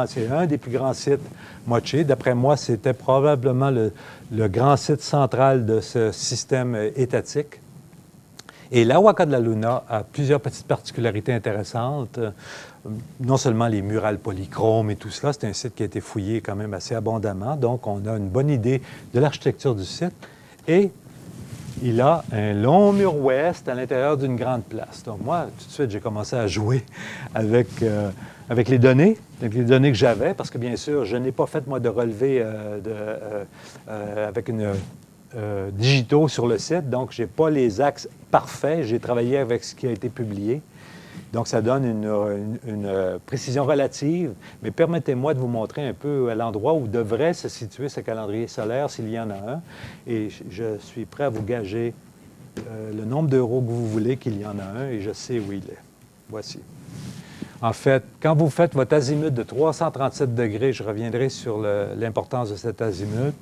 c'est un des plus grands sites Moche. D'après moi, c'était probablement le grand site central de ce système étatique. Et la Huaca de la Luna a plusieurs petites particularités intéressantes. Non seulement les murales polychromes et tout cela, c'est un site qui a été fouillé quand même assez abondamment, donc on a une bonne idée de l'architecture du site. Et il a un long mur ouest à l'intérieur d'une grande place. Donc moi, tout de suite, j'ai commencé à jouer avec les données que j'avais, parce que bien sûr, je n'ai pas fait, moi, de relevé avec digitaux sur le site, donc je n'ai pas les axes parfaits. J'ai travaillé avec ce qui a été publié. Donc, ça donne une précision relative, mais permettez-moi de vous montrer un peu à l'endroit où devrait se situer ce calendrier solaire, s'il y en a un. Et je suis prêt à vous gager le nombre d'euros que vous voulez qu'il y en a un, et je sais où il est. Voici. En fait, quand vous faites votre azimut de 337 degrés, je reviendrai sur l'importance de cet azimut,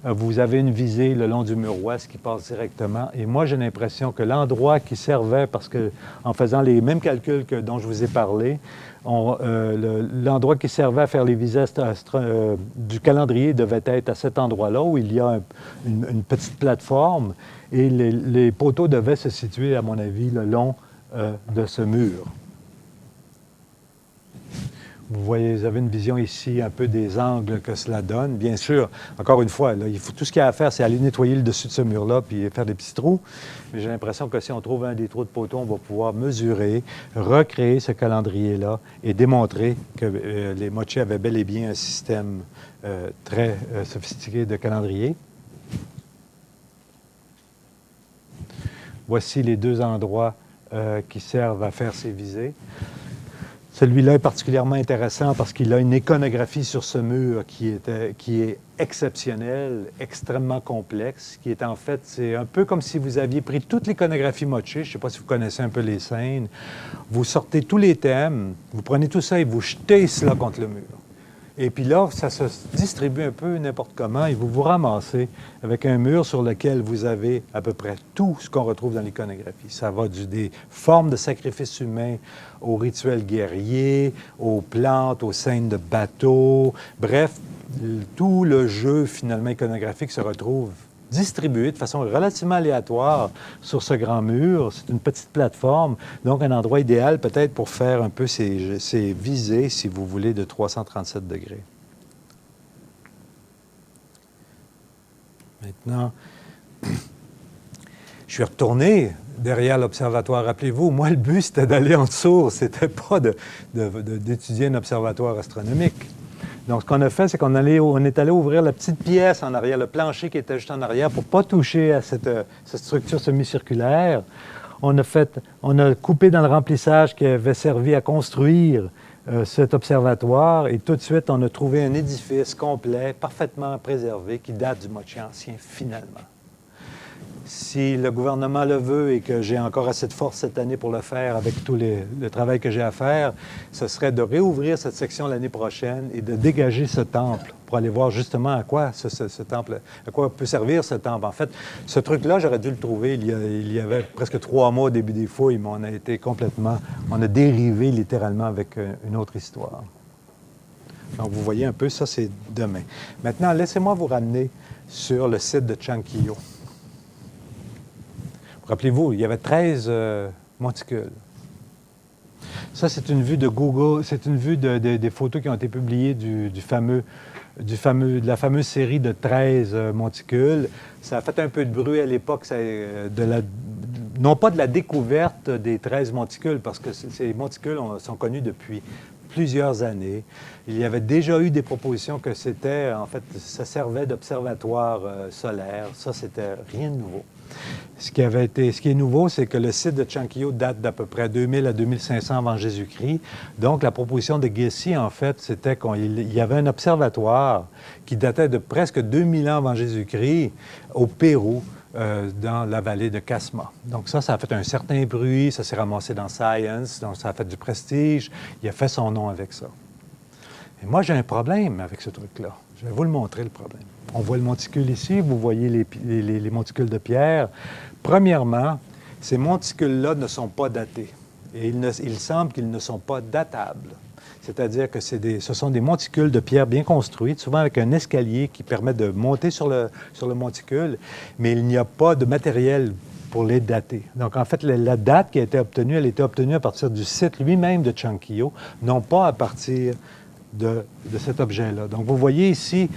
vous avez une visée le long du mur ouest qui passe directement. Et moi, j'ai l'impression que l'endroit qui servait, parce que en faisant les mêmes calculs dont je vous ai parlé, l'endroit qui servait à faire les visées du calendrier devait être à cet endroit-là, où il y a une petite plateforme, et les poteaux devaient se situer, à mon avis, le long de ce mur. Vous voyez, vous avez une vision ici un peu des angles que cela donne. Bien sûr, encore une fois, là, tout ce qu'il y a à faire, c'est aller nettoyer le dessus de ce mur-là puis faire des petits trous. Mais j'ai l'impression que si on trouve un des trous de poteau, on va pouvoir mesurer, recréer ce calendrier-là et démontrer que les Moche avaient bel et bien un système très sophistiqué de calendrier. Voici les deux endroits qui servent à faire ces visées. Celui-là est particulièrement intéressant parce qu'il a une iconographie sur ce mur qui est exceptionnelle, extrêmement complexe, qui est en fait, c'est un peu comme si vous aviez pris toute l'iconographie Moche, je ne sais pas si vous connaissez un peu les scènes, vous sortez tous les thèmes, vous prenez tout ça et vous jetez cela contre le mur. Et puis là, ça se distribue un peu n'importe comment et vous vous ramassez avec un mur sur lequel vous avez à peu près tout ce qu'on retrouve dans l'iconographie. Ça va des formes de sacrifices humains aux rituels guerriers, aux plantes, aux scènes de bateaux. Bref, tout le jeu finalement iconographique se retrouve distribué de façon relativement aléatoire sur ce grand mur. C'est une petite plateforme, donc un endroit idéal peut-être pour faire un peu ces visées, si vous voulez, de 337 degrés. Maintenant, je suis retourné derrière l'observatoire. Rappelez-vous, moi, le but, c'était d'aller en dessous. C'était pas d'étudier un observatoire astronomique. Donc, ce qu'on a fait, c'est qu'on est allé ouvrir la petite pièce en arrière, le plancher qui était juste en arrière, pour ne pas toucher à cette structure semi-circulaire. On a coupé dans le remplissage qui avait servi à construire cet observatoire, et tout de suite, on a trouvé un édifice complet, parfaitement préservé, qui date du Moche ancien, finalement. Si le gouvernement le veut et que j'ai encore assez de force cette année pour le faire avec tout le travail que j'ai à faire, ce serait de réouvrir cette section l'année prochaine et de dégager ce temple pour aller voir justement à quoi ce temple, à quoi peut servir ce temple. En fait, ce truc-là, j'aurais dû le trouver il y avait presque 3 mois au début des fouilles, mais on a dérivé littéralement avec une autre histoire. Donc, vous voyez un peu, ça, c'est demain. Maintenant, laissez-moi vous ramener sur le site de Chanquillo. Rappelez-vous, il y avait 13 monticules. Ça, c'est une vue de Google, c'est une vue des photos qui ont été publiées de la fameuse série de 13 monticules. Ça a fait un peu de bruit à l'époque, non pas de la découverte des 13 monticules, parce que ces monticules sont connus depuis plusieurs années. Il y avait déjà eu des propositions que ça servait d'observatoire solaire. Ça, c'était rien de nouveau. Ce qui est nouveau, c'est que le site de Chanquillo date d'à peu près 2000 à 2500 avant Jésus-Christ. Donc, la proposition de Gessi, en fait, c'était qu'il y avait un observatoire qui datait de presque 2000 ans avant Jésus-Christ au Pérou, dans la vallée de Casma. Donc ça a fait un certain bruit, ça s'est ramassé dans Science, donc ça a fait du prestige. Il a fait son nom avec ça. Et moi, j'ai un problème avec ce truc-là. Je vais vous le montrer, le problème. On voit le monticule ici, vous voyez les monticules de pierre. Premièrement, ces monticules-là ne sont pas datés. Et il semble qu'ils ne sont pas datables. C'est-à-dire que ce sont des monticules de pierre bien construites, souvent avec un escalier qui permet de monter sur le monticule, mais il n'y a pas de matériel pour les dater. Donc, en fait, la date qui a été obtenue, elle a été obtenue à partir du site lui-même de Chanquillo, non pas à partir de cet objet-là. Donc, vous voyez ici,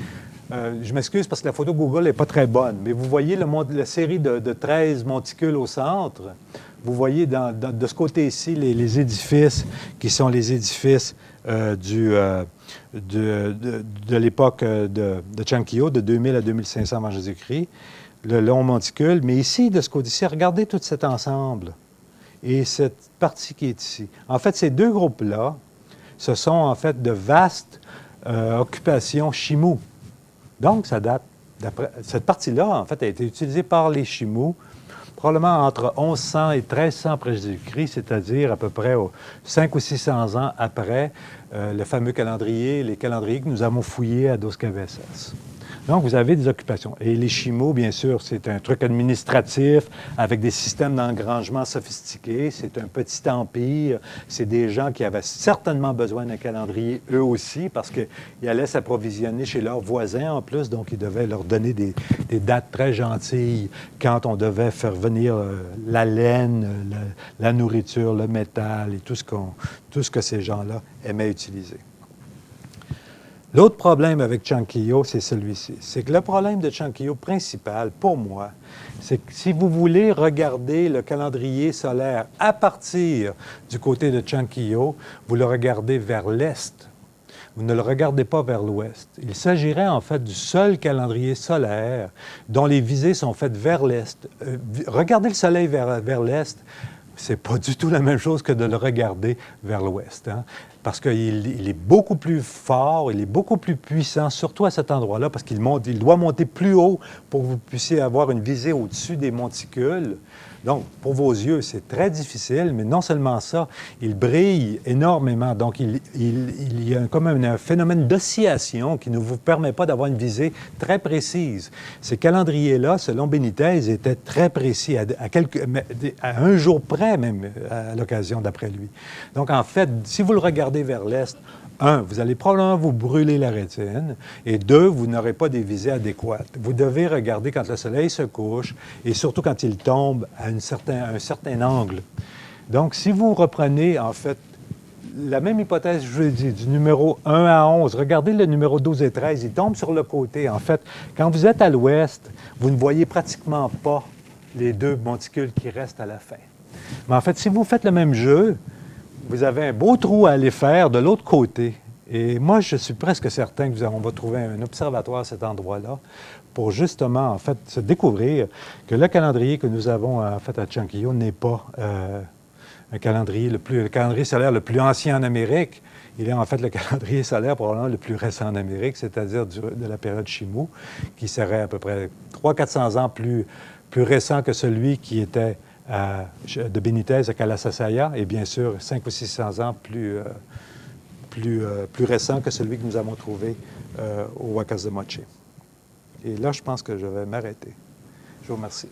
je m'excuse parce que la photo Google n'est pas très bonne, mais vous voyez la série de 13 monticules au centre. Vous voyez de ce côté-ci les édifices qui sont les édifices de l'époque de Chanquillo, de 2000 à 2500 avant Jésus-Christ, le long monticule. Mais ici, de ce côté-ci, regardez tout cet ensemble et cette partie qui est ici. En fait, ces deux groupes-là, ce sont en fait de vastes occupations Chimous. Donc, ça date. Cette partie-là, en fait, a été utilisée par les Chimous probablement entre 1100 et 1300 après Jésus-Christ, c'est-à-dire à peu près 500 ou 600 ans après le fameux calendrier, les calendriers que nous avons fouillés à Dos Cabezas. Donc, vous avez des occupations. Et les Chimaux, bien sûr, c'est un truc administratif avec des systèmes d'engrangement sophistiqués. C'est un petit empire. C'est des gens qui avaient certainement besoin d'un calendrier, eux aussi, parce qu'ils allaient s'approvisionner chez leurs voisins en plus. Donc, ils devaient leur donner des dates très gentilles quand on devait faire venir la laine, la nourriture, le métal et tout ce que ces gens-là aimaient utiliser. L'autre problème avec Chanquillo, c'est celui-ci. C'est que le problème de Chanquillo principal, pour moi, c'est que si vous voulez regarder le calendrier solaire à partir du côté de Chanquillo, vous le regardez vers l'est. Vous ne le regardez pas vers l'ouest. Il s'agirait en fait du seul calendrier solaire dont les visées sont faites vers l'est. Regarder le soleil vers l'est, c'est pas du tout la même chose que de le regarder vers l'ouest, hein? Parce qu'il est beaucoup plus fort, il est beaucoup plus puissant, surtout à cet endroit-là, parce qu'il doit monter plus haut pour que vous puissiez avoir une visée au-dessus des monticules. Donc, pour vos yeux, c'est très difficile, mais non seulement ça, il brille énormément. Donc, il y a comme un phénomène d'oscillation qui ne vous permet pas d'avoir une visée très précise. Ces calendriers-là, selon Benitez, étaient très précis, à un jour près même, à l'occasion, d'après lui. Donc, en fait, si vous le regardez vers l'est, un, vous allez probablement vous brûler la rétine, et deux, vous n'aurez pas des visées adéquates. Vous devez regarder quand le soleil se couche, et surtout quand il tombe à un certain angle. Donc, si vous reprenez, en fait, la même hypothèse, je vous l'ai dit, du numéro 1 à 11, regardez le numéro 12 et 13, il tombe sur le côté. En fait, quand vous êtes à l'ouest, vous ne voyez pratiquement pas les deux monticules qui restent à la fin. Mais en fait, si vous faites le même jeu, vous avez un beau trou à aller faire de l'autre côté. Et moi, je suis presque certain qu'on va trouver un observatoire à cet endroit-là pour justement, en fait, se découvrir que le calendrier que nous avons, en fait, à Chanquillo n'est pas le calendrier solaire le plus ancien en Amérique. Il est en fait le calendrier solaire probablement le plus récent en Amérique, c'est-à-dire de la période Chimú, qui serait à peu près 300-400 ans plus récent que celui qui était de Benitez à Calasasaya, et bien sûr 500 ou 600 ans plus récent que celui que nous avons trouvé au Huacas de Moche. Et là, je pense que je vais m'arrêter. Je vous remercie.